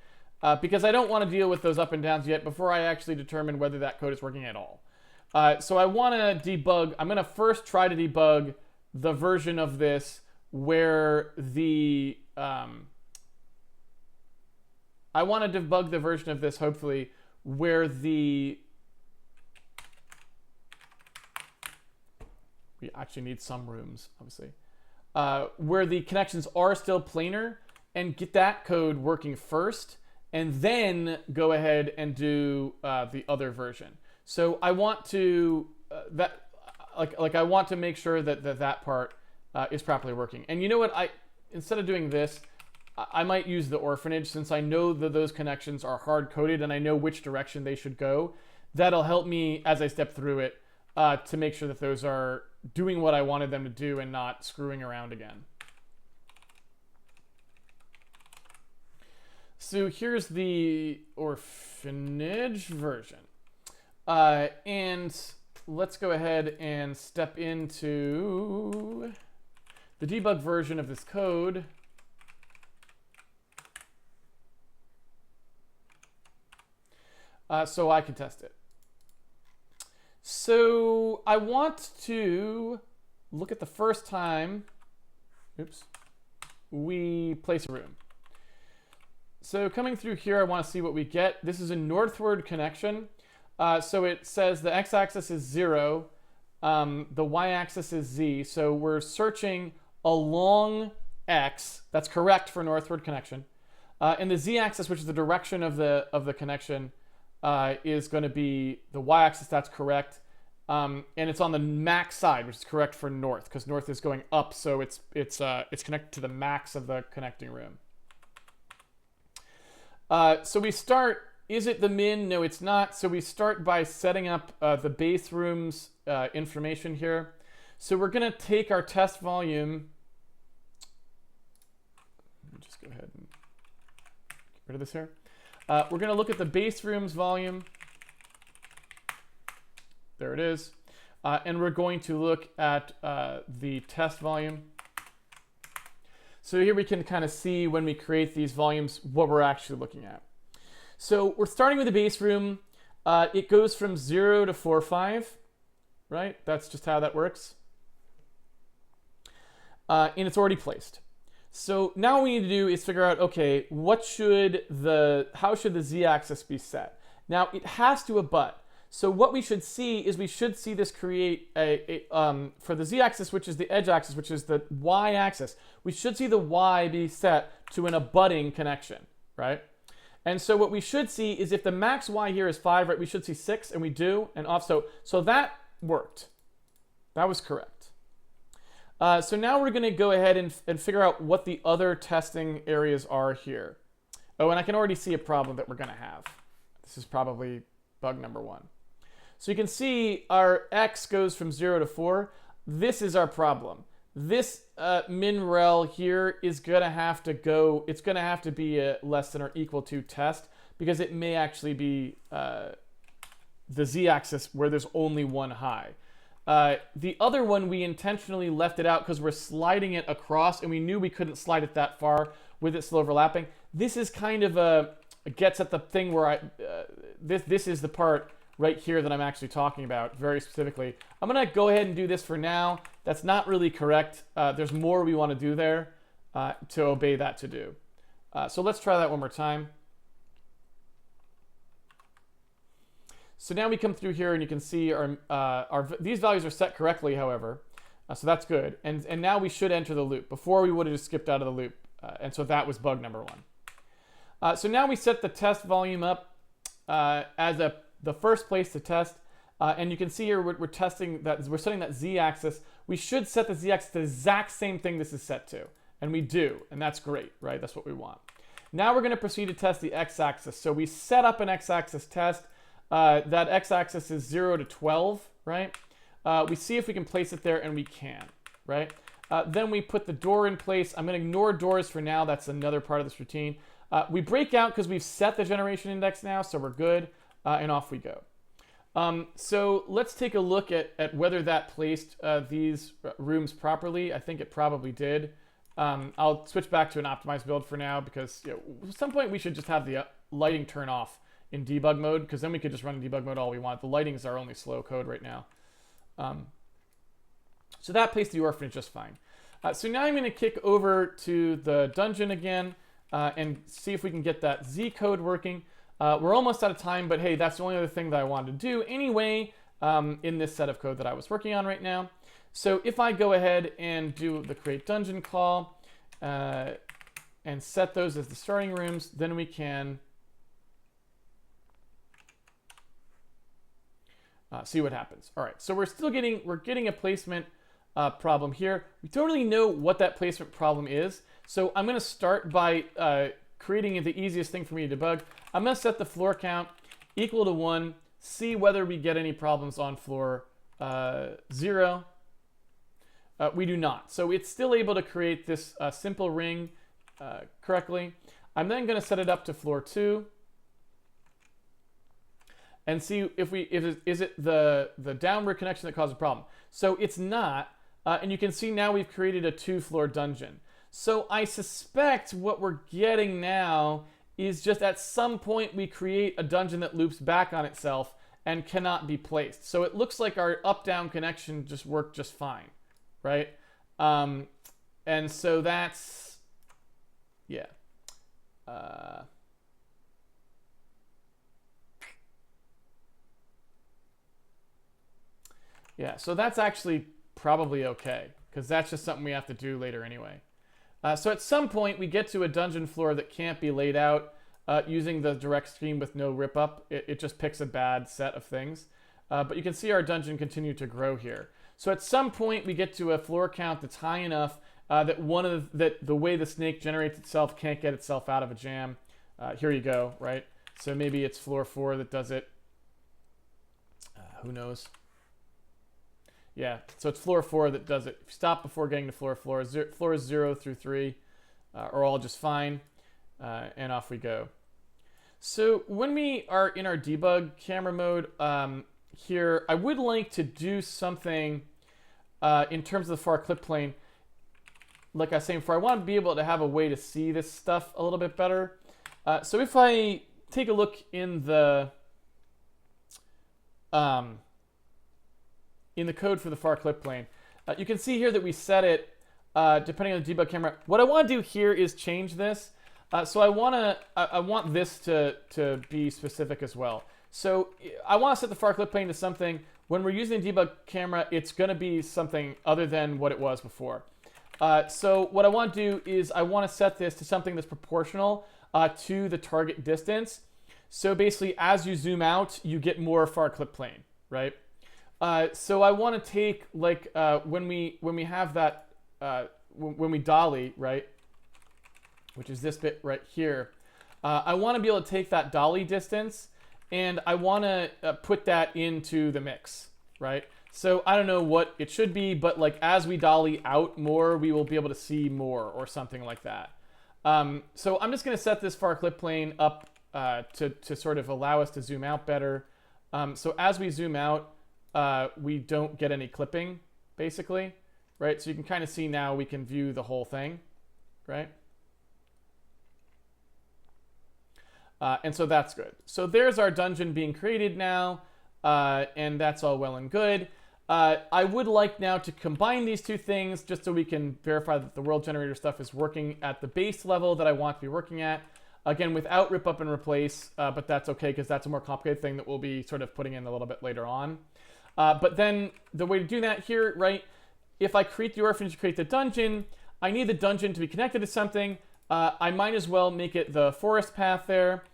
because I don't want to deal with those up and downs yet before I actually determine whether that code is working at all. So I want to debug. I'm going to first try to debug the version of this where the I want to debug the version of this, hopefully, where the we actually need some rooms, obviously, where the connections are still planar, and get that code working first, and then go ahead and do the other version. So I want to I want to make sure that that part is properly working. And you know what? Instead of doing this, I might use the orphanage, since I know that those connections are hard-coded and I know which direction they should go. That'll help me as I step through it to make sure that those are doing what I wanted them to do and not screwing around again. So here's the orphanage version. And let's go ahead and step into the debug version of this code. So I can test it. So I want to look at the first time, we place a room. So coming through here, I want to see what we get. This is a northward connection. So it says the x-axis is 0, the y-axis is z. So we're searching along x. That's correct for northward connection. And the z-axis, which is the direction of the connection, is going to be the y-axis. That's correct. and it's on the max side, which is correct for north, because north is going up, so it's connected to the max of the connecting room. So we start. Is it the min? No, it's not. So we start by setting up the base room's information here. So we're going to take our test volume. Let me just go ahead and get rid of this here. We're going to look at the base room's volume. There it is. And we're going to look at the test volume. So here we can kind of see when we create these volumes what we're actually looking at. So we're starting with the base room. It goes from 0 to 4, 5, right? That's just how that works. And it's already placed. So now what we need to do is figure out, okay, how should the z-axis be set? Now it has to abut. So what we should see is we should see this create for the z-axis, which is the edge axis, which is the y-axis, we should see the y be set to an abutting connection, right? And so what we should see is if the max y here is 5, right, we should see 6, and we do, and off. So that worked. That was correct. So now we're going to go ahead and figure out what the other testing areas are here. Oh, and I can already see a problem that we're going to have. This is probably bug number 1. So you can see our x goes from 0 to 4. This is our problem. This min rel here is going to have to go, it's going to have to be a less than or equal to test, because it may actually be the z-axis where there's only one high. The other one, we intentionally left it out because we're sliding it across, and we knew we couldn't slide it that far with it still overlapping. This is kind of gets at the thing where this is the part right here that I'm actually talking about very specifically. I'm going to go ahead and do this for now. That's not really correct. There's more we want to do there to obey that to do. So let's try that one more time. So now we come through here and you can see these values are set correctly, however. So that's good. And now we should enter the loop. Before we would have just skipped out of the loop. And so that was bug number 1. So now we set the test volume up as the first place to test. And you can see here we're setting that z-axis. We should set the z-axis to the exact same thing this is set to. And we do. And that's great, right? That's what we want. Now we're going to proceed to test the x-axis. So we set up an x-axis test. That x-axis is 0 to 12, right? We see if we can place it there, and we can, right? Then we put the door in place. I'm going to ignore doors for now. That's another part of this routine. We break out because we've set the generation index now, so we're good, and off we go. So let's take a look at whether that placed these rooms properly. I think it probably did. I'll switch back to an optimized build for now because at some point we should just have the lighting turn off in debug mode, because then we could just run in debug mode all we want. The lighting is our only slow code right now. So that placed the orphanage just fine. So now I'm going to kick over to the dungeon again and see if we can get that Z code working. We're almost out of time, but hey, that's the only other thing that I wanted to do anyway in this set of code that I was working on right now. So if I go ahead and do the create dungeon call and set those as the starting rooms, then we can see what happens. All right, so we're getting a placement problem here. We don't really know what that placement problem is, so I'm going to start by creating the easiest thing for me to debug. I'm going to set the floor count equal to 1, see whether we get any problems on floor 0. We do not, so it's still able to create this simple ring correctly. I'm then going to set it up to floor 2. And see if is it the downward connection that caused a problem. So it's not, and you can see now we've created a 2-floor dungeon. So I suspect what we're getting now is just at some point we create a dungeon that loops back on itself and cannot be placed. So it looks like our up-down connection just worked just fine, right? And so that's, yeah. Yeah, so that's actually probably okay, because that's just something we have to do later anyway. So at some point, we get to a dungeon floor that can't be laid out using the direct stream with no rip-up. It just picks a bad set of things. but you can see our dungeon continue to grow here. So at some point we get to a floor count that's high enough that the way the snake generates itself can't get itself out of a jam. Here you go, right? So maybe it's floor 4 that does it. Who knows? Yeah, so it's floor 4 that does it. If you stop before getting to floors 0 through 3 are all just fine, and off we go. So when we are in our debug camera mode here, I would like to do something in terms of the far clip plane. Like I was saying before, I want to be able to have a way to see this stuff a little bit better. So if I take a look in the code for the far clip plane, you can see here that we set it depending on the debug camera. What I want to do here is change this. So I want this to be specific as well. So I want to set the far clip plane to something. When we're using the debug camera, it's going to be something other than what it was before. So what I want to do is I want to set this to something that's proportional to the target distance. So basically, as you zoom out, you get more far clip plane, right? So I want to take like when we have that when we dolly, right, which is this bit right here. I want to be able to take that dolly distance and I want to put that into the mix, right? So I don't know what it should be, but like as we dolly out more, we will be able to see more or something like that. So I'm just going to set this far clip plane up to sort of allow us to zoom out better. So as we zoom out, we don't get any clipping, basically, right? So you can kind of see now we can view the whole thing, right? And so that's good. So there's our dungeon being created now, and that's all well and good. I would like now to combine these two things just so we can verify that the world generator stuff is working at the base level that I want to be working at. Again, without rip up and replace, but that's okay because that's a more complicated thing that we'll be sort of putting in a little bit later on. But then the way to do that here, right, if I create the orphanage to create the dungeon, I need the dungeon to be connected to something. I might as well make it the forest path there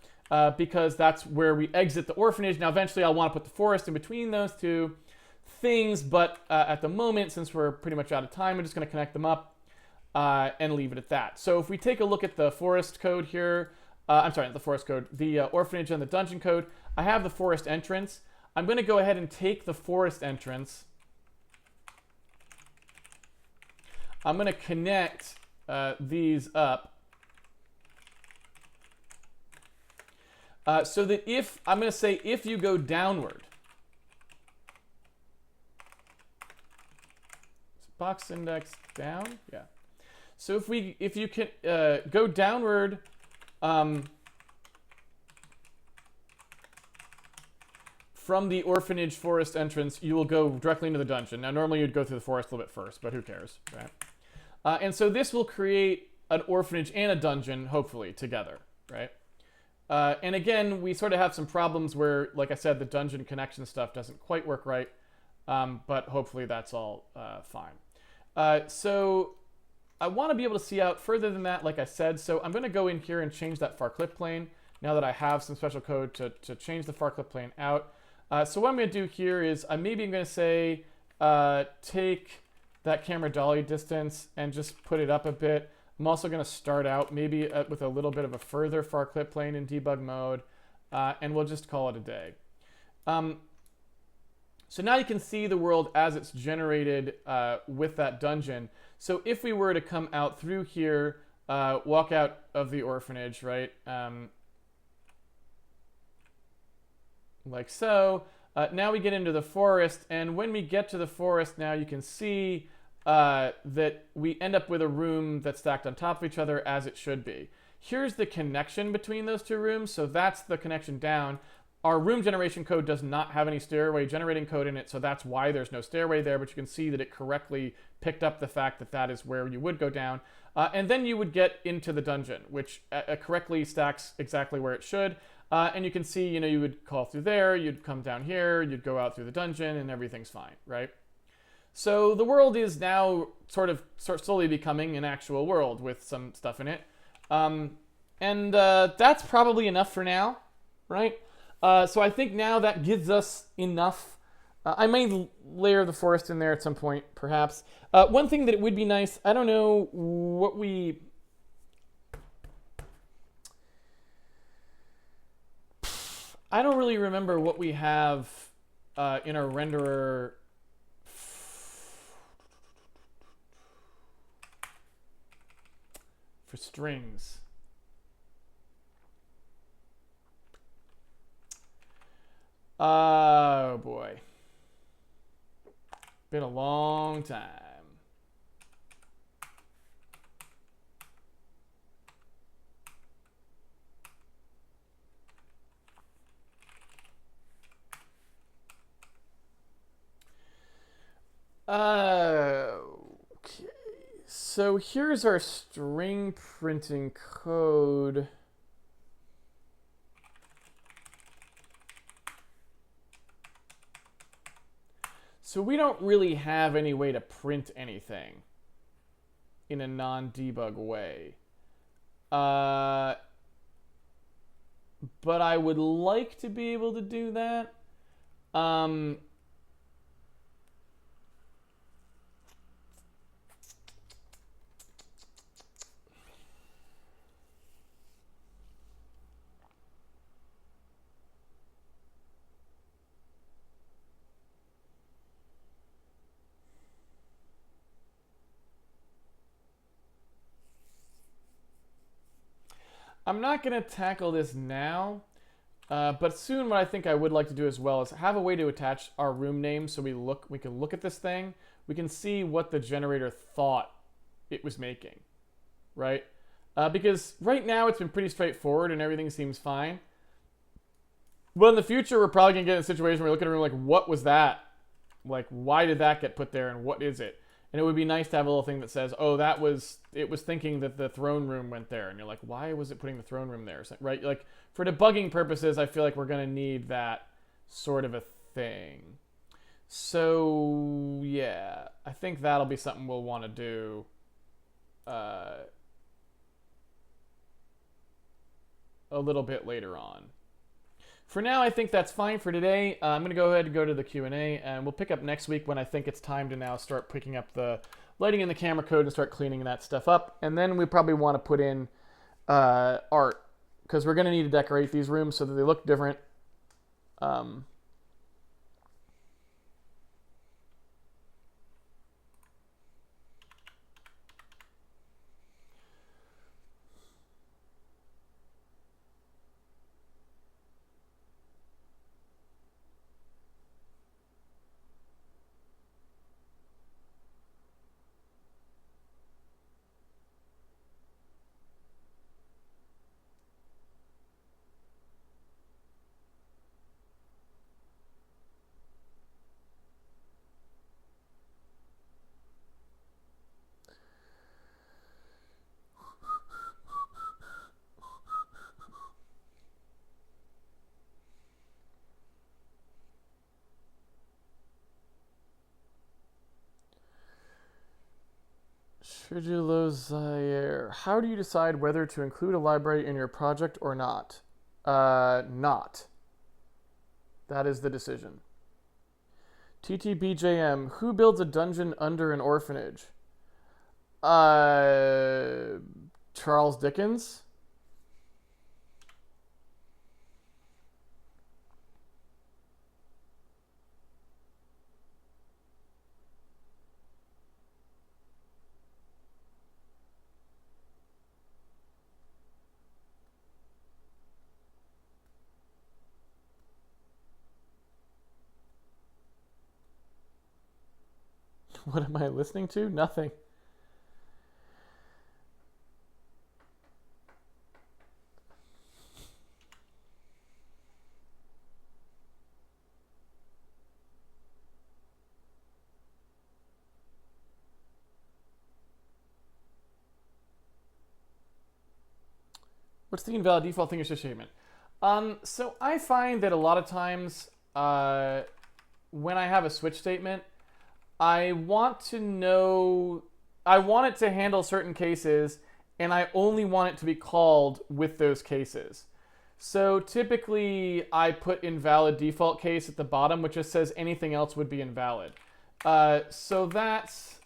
because that's where we exit the orphanage. Now, eventually, I'll want to put the forest in between those two things, but at the moment, since we're pretty much out of time, we're just going to connect them up and leave it at that. So if we take a look at the forest code here, I'm sorry, not the forest code, the orphanage and the dungeon code, I have the forest entrance. I'm going to go ahead and take the forest entrance. I'm going to connect these up so that if, I'm going to say if you go downward, box index down, yeah. So if you can go downward, from the orphanage forest entrance, you will go directly into the dungeon. Now, normally you'd go through the forest a little bit first, but who cares, right? And so this will create an orphanage and a dungeon, hopefully, together, right? And again, we sort of have some problems where, like I said, the dungeon connection stuff doesn't quite work right, but hopefully that's all fine. So I want to be able to see out further than that, like I said, so I'm going to go in here and change that far clip plane now that I have some special code to change the far clip plane out. So what I'm going to do here is maybe I'm going to say take that camera dolly distance and just put it up a bit. I'm also going to start out maybe with a little bit of a further far clip plane in debug mode, and we'll just call it a day. So now you can see the world as it's generated with that dungeon. So if we were to come out through here, walk out of the orphanage, right? Like so. Now we get into the forest, and when we get to the forest now, you can see that we end up with a room that's stacked on top of each other as it should be. Here's the connection between those two rooms, so that's the connection down. Our room generation code does not have any stairway generating code in it, so that's why there's no stairway there, but you can see that it correctly picked up the fact that that is where you would go down. And then you would get into the dungeon, which correctly stacks exactly where it should. And you can see, you know, you would call through there, you'd come down here, you'd go out through the dungeon, and everything's fine, right? So the world is now sort of slowly becoming an actual world with some stuff in it. And that's probably enough for now, right? So I think now that gives us enough I may layer the forest in there at some point, perhaps. One thing that it would be nice, I don't know what we... I don't really remember what we have in our renderer for strings. Oh boy. Been a long time. Okay. So here's our string printing code. So we don't really have any way to print anything in a non-debug way. But I would like to be able to do that. I'm not going to tackle this now, but soon what I think I would like to do as well is have a way to attach our room name so we can look at this thing. We can see what the generator thought it was making, right? Because right now it's been pretty straightforward and everything seems fine. But in the future, we're probably going to get in a situation where we look at a room like, what was that? Like, why did that get put there and what is it? And it would be nice to have a little thing that says, oh, it was thinking that the throne room went there. And you're like, why was it putting the throne room there? Right? Like, for debugging purposes, I feel like we're going to need that sort of a thing. So, yeah, I think that'll be something we'll want to do a little bit later on. For now, I think that's fine for today. I'm going to go ahead and go to the Q&A, and we'll pick up next week when I think it's time to now start picking up the lighting and the camera code and start cleaning that stuff up. And then we probably want to put in art, because we're going to need to decorate these rooms so that they look different. Serialization. How do you decide whether to include a library in your project or not? Not. That is the decision. TTBJM. Who builds a dungeon under an orphanage? Charles Dickens. What am I listening to? Nothing. What's the invalid default thing statement? So I find that a lot of times when I have a switch statement, I want it to handle certain cases, and I only want it to be called with those cases. So typically I put invalid default case at the bottom, which just says anything else would be invalid. So that's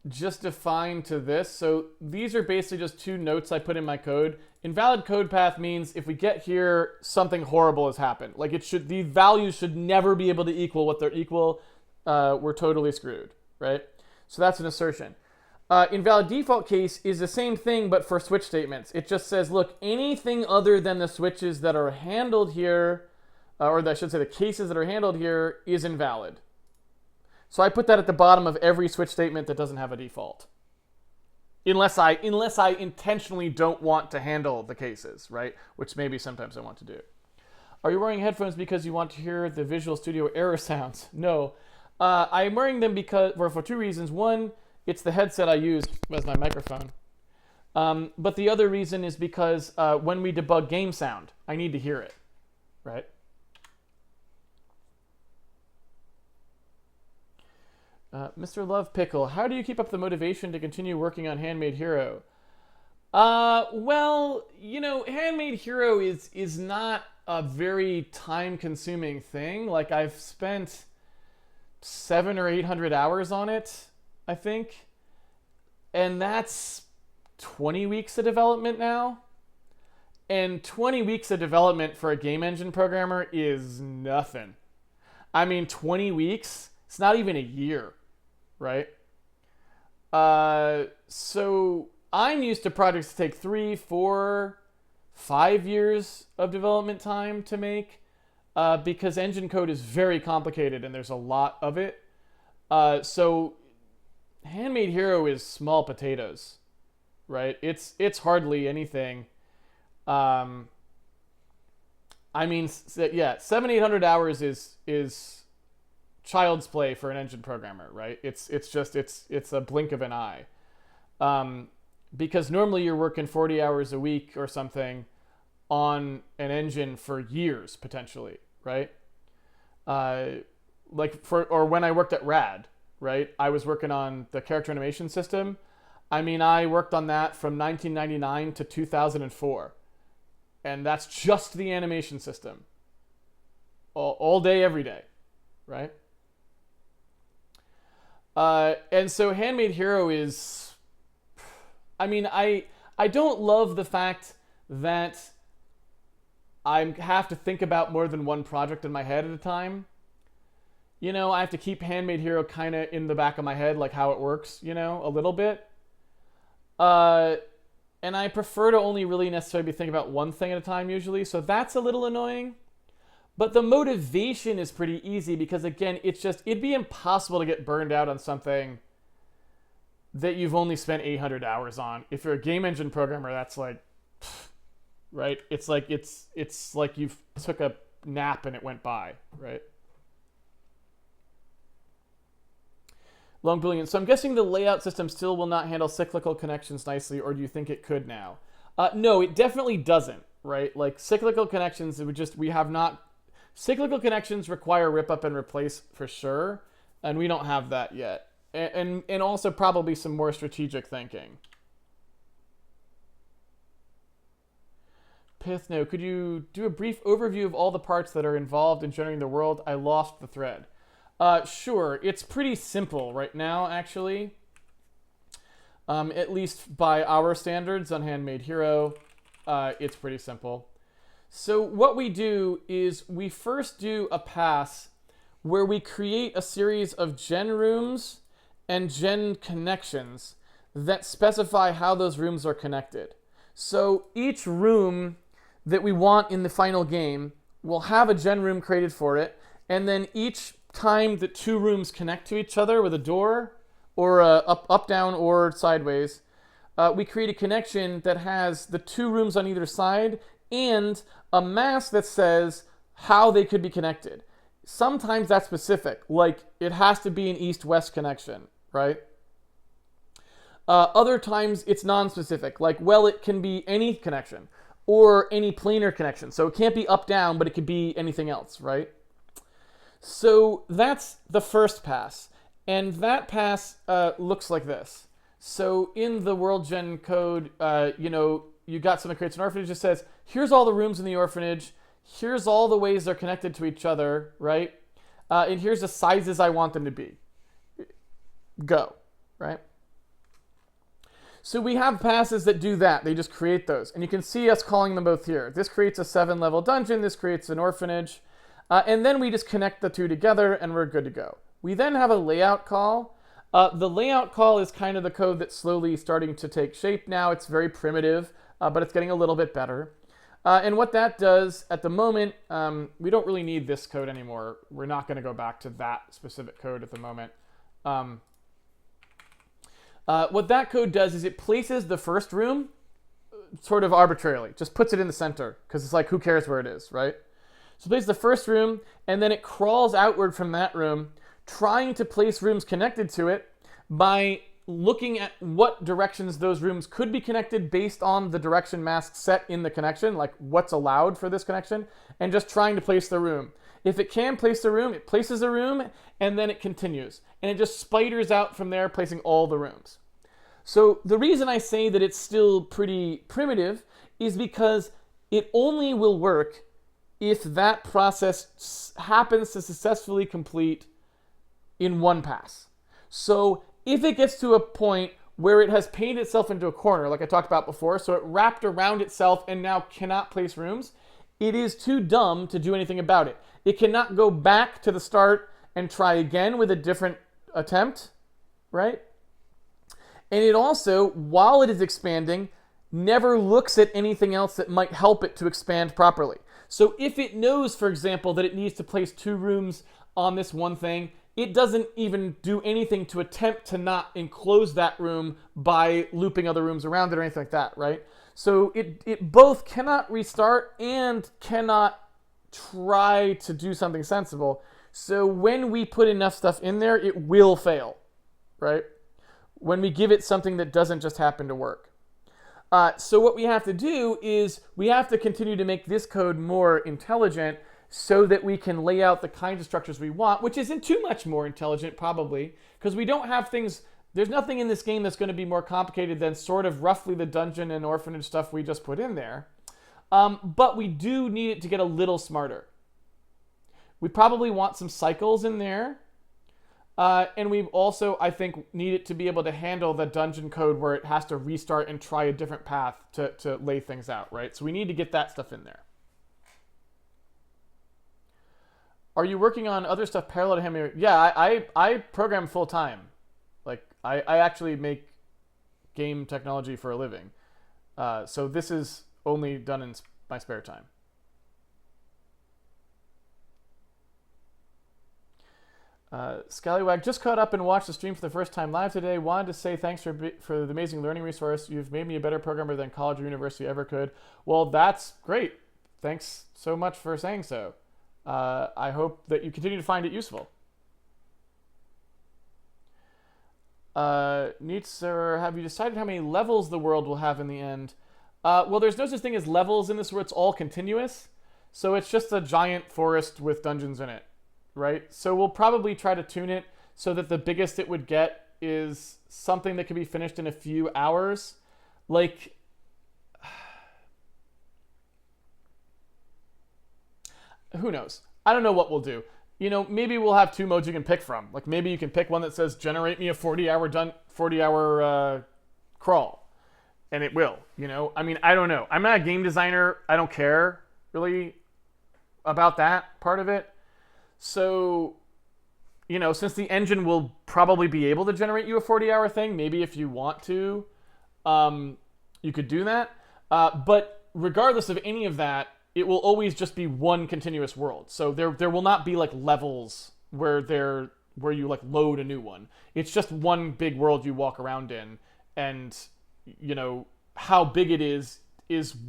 just defined to this. So these are basically just two notes I put in my code. Invalid code path means if we get here, something horrible has happened. Like the values should never be able to equal what they're equal. We're totally screwed, right? So that's an assertion. Invalid default case is the same thing, but for switch statements. It just says, look, anything other than the switches that are handled here, or I should say the cases that are handled here, is invalid. So I put that at the bottom of every switch statement that doesn't have a default. Unless I intentionally don't want to handle the cases, right? Which maybe sometimes I want to do. Are you wearing headphones because you want to hear the Visual Studio error sounds? No. I'm wearing them for two reasons. One, it's the headset I use as my microphone. But the other reason is because when we debug game sound, I need to hear it, right? Mr. Love Pickle, how do you keep up the motivation to continue working on Handmade Hero? Well, Handmade Hero is not a very time-consuming thing. Like, I've spent 700 or 800 hours on it, I think. And that's 20 weeks of development now. And 20 weeks of development for a game engine programmer is nothing. I mean, 20 weeks, it's not even a year, right? So I'm used to projects that take 3, 4, 5 years of development time to make because engine code is very complicated and there's a lot of it. So Handmade Hero is small potatoes, right? It's hardly anything. I mean, yeah, 700-800 hours is child's play for an engine programmer, right? It's a blink of an eye. Because normally you're working 40 hours a week or something on an engine for years potentially, right? Or when I worked at Rad, right? I was working on the character animation system. I mean, I worked on that from 1999 to 2004. And that's just the animation system. All day, every day, right? And so Handmade Hero is... I mean, I don't love the fact that I have to think about more than one project in my head at a time. I have to keep Handmade Hero kind of in the back of my head, like how it works, a little bit. And I prefer to only really necessarily be thinking about one thing at a time usually, so that's a little annoying. But the motivation is pretty easy because, again, it'd be impossible to get burned out on something that you've only spent 800 hours on. If you're a game engine programmer, that's like, right? It's like you've took a nap and it went by, right? Long Boolean. So I'm guessing the layout system still will not handle cyclical connections nicely, or do you think it could now? No, it definitely doesn't, right? Like cyclical connections, cyclical connections require rip up and replace for sure, and we don't have that yet. And also probably some more strategic thinking. Pithno, could you do a brief overview of all the parts that are involved in generating the world? I lost the thread. Sure, it's pretty simple right now, actually. At least by our standards on Handmade Hero, it's pretty simple. So what we do is we first do a pass where we create a series of gen rooms and gen connections that specify how those rooms are connected. So each room that we want in the final game will have a gen room created for it, and then each time that two rooms connect to each other with a door or up, down, or sideways, we create a connection that has the two rooms on either side and a mask that says how they could be connected. Sometimes that's specific, like it has to be an east-west connection, right? Other times it's non-specific, like, well, it can be any connection or any planar connection. So it can't be up-down, but it could be anything else, right? So that's the first pass. And that pass looks like this. So in the world gen code, you got something that creates an orphanage that says, here's all the rooms in the orphanage, here's all the ways they're connected to each other, right? And here's the sizes I want them to be. Go, right? So we have passes that do that. They just create those. And you can see us calling them both here. This creates a 7-level dungeon. This creates an orphanage. And then we just connect the two together and we're good to go. We then have a layout call. The layout call is kind of the code that's slowly starting to take shape now. It's very primitive, but it's getting a little bit better. And what that does at the moment, we don't really need this code anymore. We're not going to go back to that specific code at the moment. What that code does is it places the first room sort of arbitrarily, just puts it in the center because it's like, who cares where it is, right? So it places the first room and then it crawls outward from that room, trying to place rooms connected to it by looking at what directions those rooms could be connected based on the direction mask set in the connection, like what's allowed for this connection, and just trying to place the room. If it can place the room, it places a room, and then it continues. And it just spiders out from there, placing all the rooms. So the reason I say that it's still pretty primitive is because it only will work if that process happens to successfully complete in one pass. So if it gets to a point where it has painted itself into a corner, like I talked about before, so it wrapped around itself and now cannot place rooms, it is too dumb to do anything about it. It cannot go back to the start and try again with a different attempt, right? And it also, while it is expanding, never looks at anything else that might help it to expand properly. So if it knows, for example, that it needs to place 2 rooms on this one thing, it doesn't even do anything to attempt to not enclose that room by looping other rooms around it or anything like that, right? So it both cannot restart and cannot try to do something sensible. So when we put enough stuff in there, it will fail, right? When we give it something that doesn't just happen to work. So what we have to do is we have to continue to make this code more intelligent so that we can lay out the kinds of structures we want, which isn't too much more intelligent probably, because we don't have things, there's nothing in this game that's going to be more complicated than sort of roughly the dungeon and orphanage stuff we just put in there. But we do need it to get a little smarter. We probably want some cycles in there. And we also, I think, need it to be able to handle the dungeon code where it has to restart and try a different path to lay things out, right? So we need to get that stuff in there. Are you working on other stuff parallel to Handmade? Yeah, I program full time. Like, I actually make game technology for a living. So this is only done in my spare time. Scallywag just caught up and watched the stream for the first time live today. Wanted to say thanks for the amazing learning resource. You've made me a better programmer than college or university ever could. Well, that's great. Thanks so much for saying so. I hope that you continue to find it useful. Neitzer, have you decided how many levels the world will have in the end? Well, there's no such thing as levels in this where it's all continuous. So it's just a giant forest with dungeons in it, right? So we'll probably try to tune it so that the biggest it would get is something that could be finished in a few hours. Like, who knows? I don't know what we'll do. You know, maybe we'll have 2 modes you can pick from. Like maybe you can pick one that says generate me a 40-hour crawl, and it will. You know, I mean, I don't know. I'm not a game designer. I don't care really about that part of it. So, you know, since the engine will probably be able to generate you a 40-hour thing, maybe if you want to, you could do that. But regardless of any of that, it will always just be one continuous world. So there will not be like levels where you like load a new one. It's just one big world you walk around in, and you know how big it is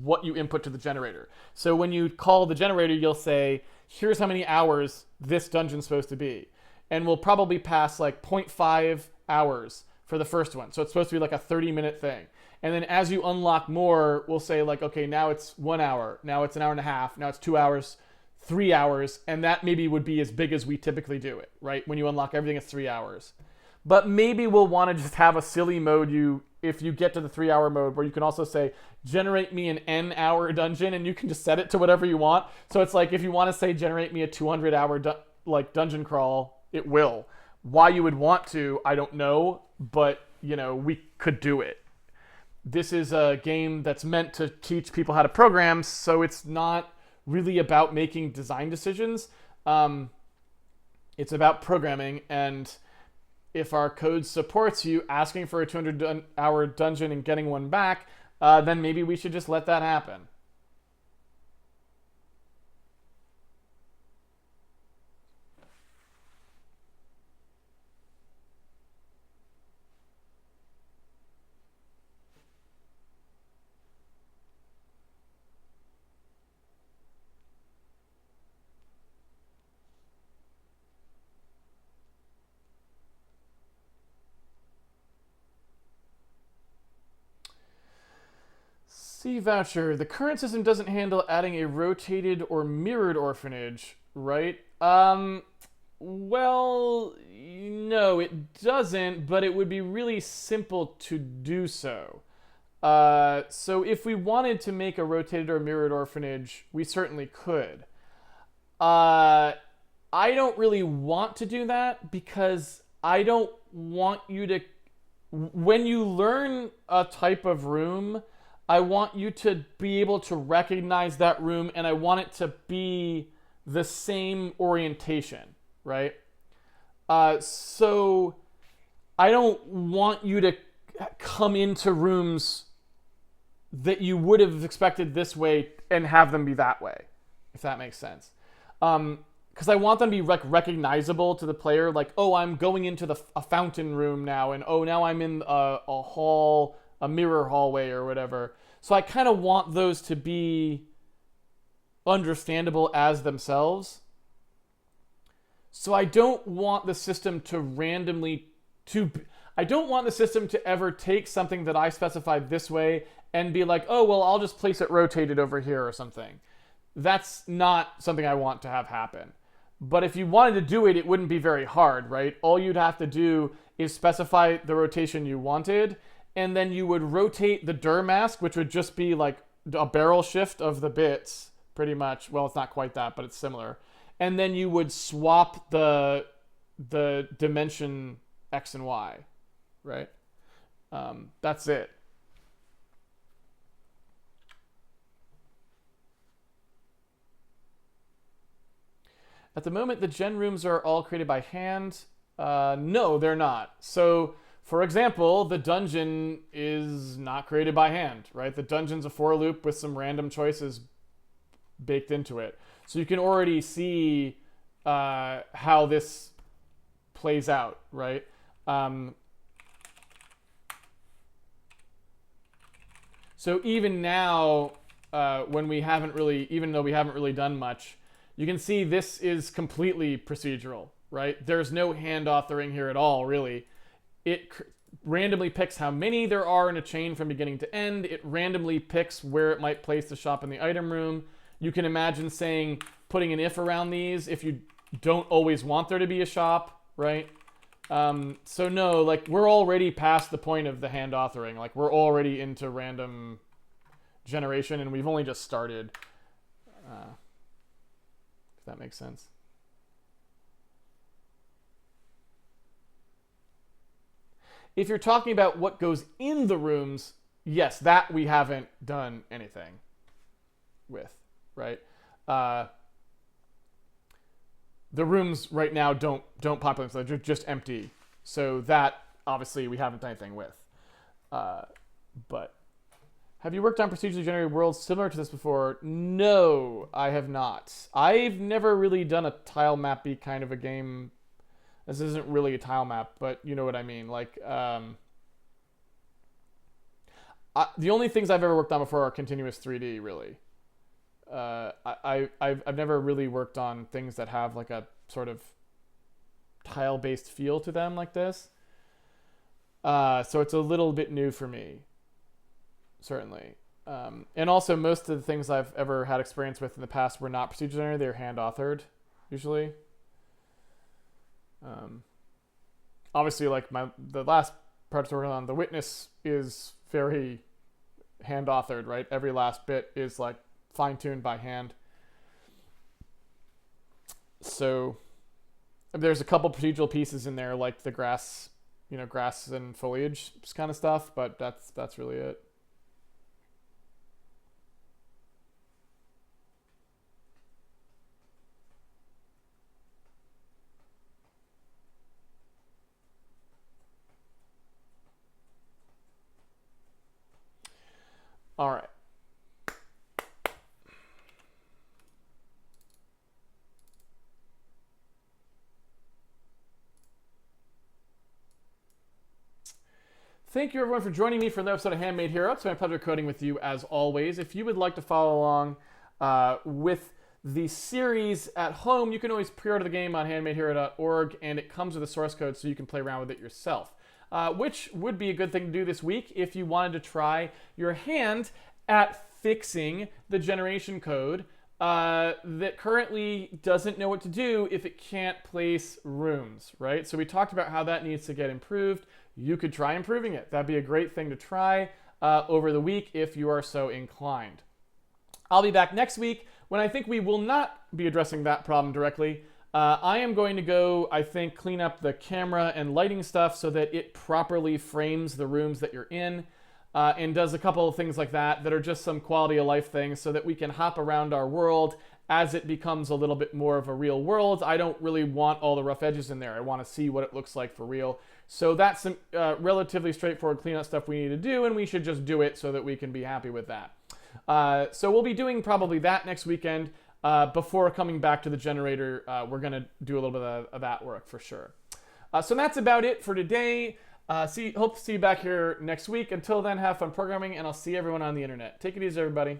what you input to the generator. So when you call the generator, you'll say, here's how many hours this dungeon's supposed to be. And we'll probably pass like 0.5 hours for the first one. So it's supposed to be like a 30-minute thing. And then as you unlock more, we'll say like, okay, now it's 1 hour. Now it's an hour and a half. Now it's 2 hours, 3 hours. And that maybe would be as big as we typically do it, right? When you unlock everything, it's 3 hours. But maybe we'll want to just have a silly mode you if you get to the 3-hour mode, where you can also say, generate me an N-hour dungeon, and you can just set it to whatever you want. So it's like, if you want to say, generate me a 200-hour dungeon crawl, it will. Why you would want to, I don't know, but, we could do it. This is a game that's meant to teach people how to program, so it's not really about making design decisions. It's about programming, and if our code supports you asking for a 200-hour dungeon and getting one back, then maybe we should just let that happen. C-Voucher. The current system doesn't handle adding a rotated or mirrored orphanage, right? Well, no, it doesn't, but it would be really simple to do so. So if we wanted to make a rotated or mirrored orphanage, we certainly could. I don't really want to do that because I don't want you to... When you learn a type of room, I want you to be able to recognize that room, and I want it to be the same orientation, right? So I don't want you to come into rooms that you would have expected this way and have them be that way, if that makes sense. Because I want them to be recognizable to the player, like, oh, I'm going into a fountain room now, and oh, now I'm in a hall, a mirror hallway or whatever. So I kind of want those to be understandable as themselves. So I don't want the system to I don't want the system to ever take something that I specified this way and be like, oh, well, I'll just place it rotated over here or something. That's not something I want to have happen. But if you wanted to do it, it wouldn't be very hard, right? All you'd have to do is specify the rotation you wanted, and then you would rotate the dir mask, which would just be like a barrel shift of the bits, pretty much. Well, it's not quite that, but it's similar. And then you would swap the dimension X and Y, right? That's it. At the moment, the gen rooms are all created by hand. No, they're not. So, for example, the dungeon is not created by hand, right? The dungeon's a for loop with some random choices baked into it. So you can already see how this plays out, right? So even now, when we haven't really, even though we haven't really done much, you can see this is completely procedural, right? There's no hand authoring here at all, really. It randomly picks how many there are in a chain from beginning to end. It randomly picks where it might place the shop in the item room. You can imagine saying, putting an if around these if you don't always want there to be a shop, right? So no, like, we're already past the point of the hand authoring. Like, we're already into random generation, and we've only just started. If that makes sense. If you're talking about what goes in the rooms, yes, that we haven't done anything with, right? The rooms right now don't populate, so they're just empty. So that, obviously, we haven't done anything with. But have you worked on procedurally generated worlds similar to this before? No, I have not. I've never really done a tile mappy kind of a game. This isn't really a tile map, but you know what I mean. Like, the only things I've ever worked on before are continuous 3D, really. I've never really worked on things that have like a sort of tile-based feel to them like this. So it's a little bit new for me, certainly. And also, most of the things I've ever had experience with in the past were not procedure generated; they're hand-authored, usually. Obviously, like the last parts we're on, the witness is very hand authored, right? Every last bit is like fine-tuned by hand. So there's a couple procedural pieces in there, like the grass, grass and foliage kind of stuff, but that's really it. All right. Thank you everyone for joining me for another episode of Handmade Hero. It's been a pleasure coding with you as always. If you would like to follow along with the series at home, you can always pre-order the game on handmadehero.org, and it comes with a source code so you can play around with it yourself. Which would be a good thing to do this week if you wanted to try your hand at fixing the generation code that currently doesn't know what to do if it can't place rooms, right? So we talked about how that needs to get improved. You could try improving it. That'd be a great thing to try over the week if you are so inclined. I'll be back next week when I think we will not be addressing that problem directly. I am going to go, I think, clean up the camera and lighting stuff so that it properly frames the rooms that you're in and does a couple of things like that that are just some quality of life things so that we can hop around our world as it becomes a little bit more of a real world. I don't really want all the rough edges in there. I want to see what it looks like for real. So that's some relatively straightforward cleanup stuff we need to do, and we should just do it so that we can be happy with that. So we'll be doing probably that next weekend. Before coming back to the generator, we're going to do a little bit of that work for sure. So that's about it for today. Hope to see you back here next week. Until then, have fun programming, and I'll see everyone on the internet. Take it easy, everybody.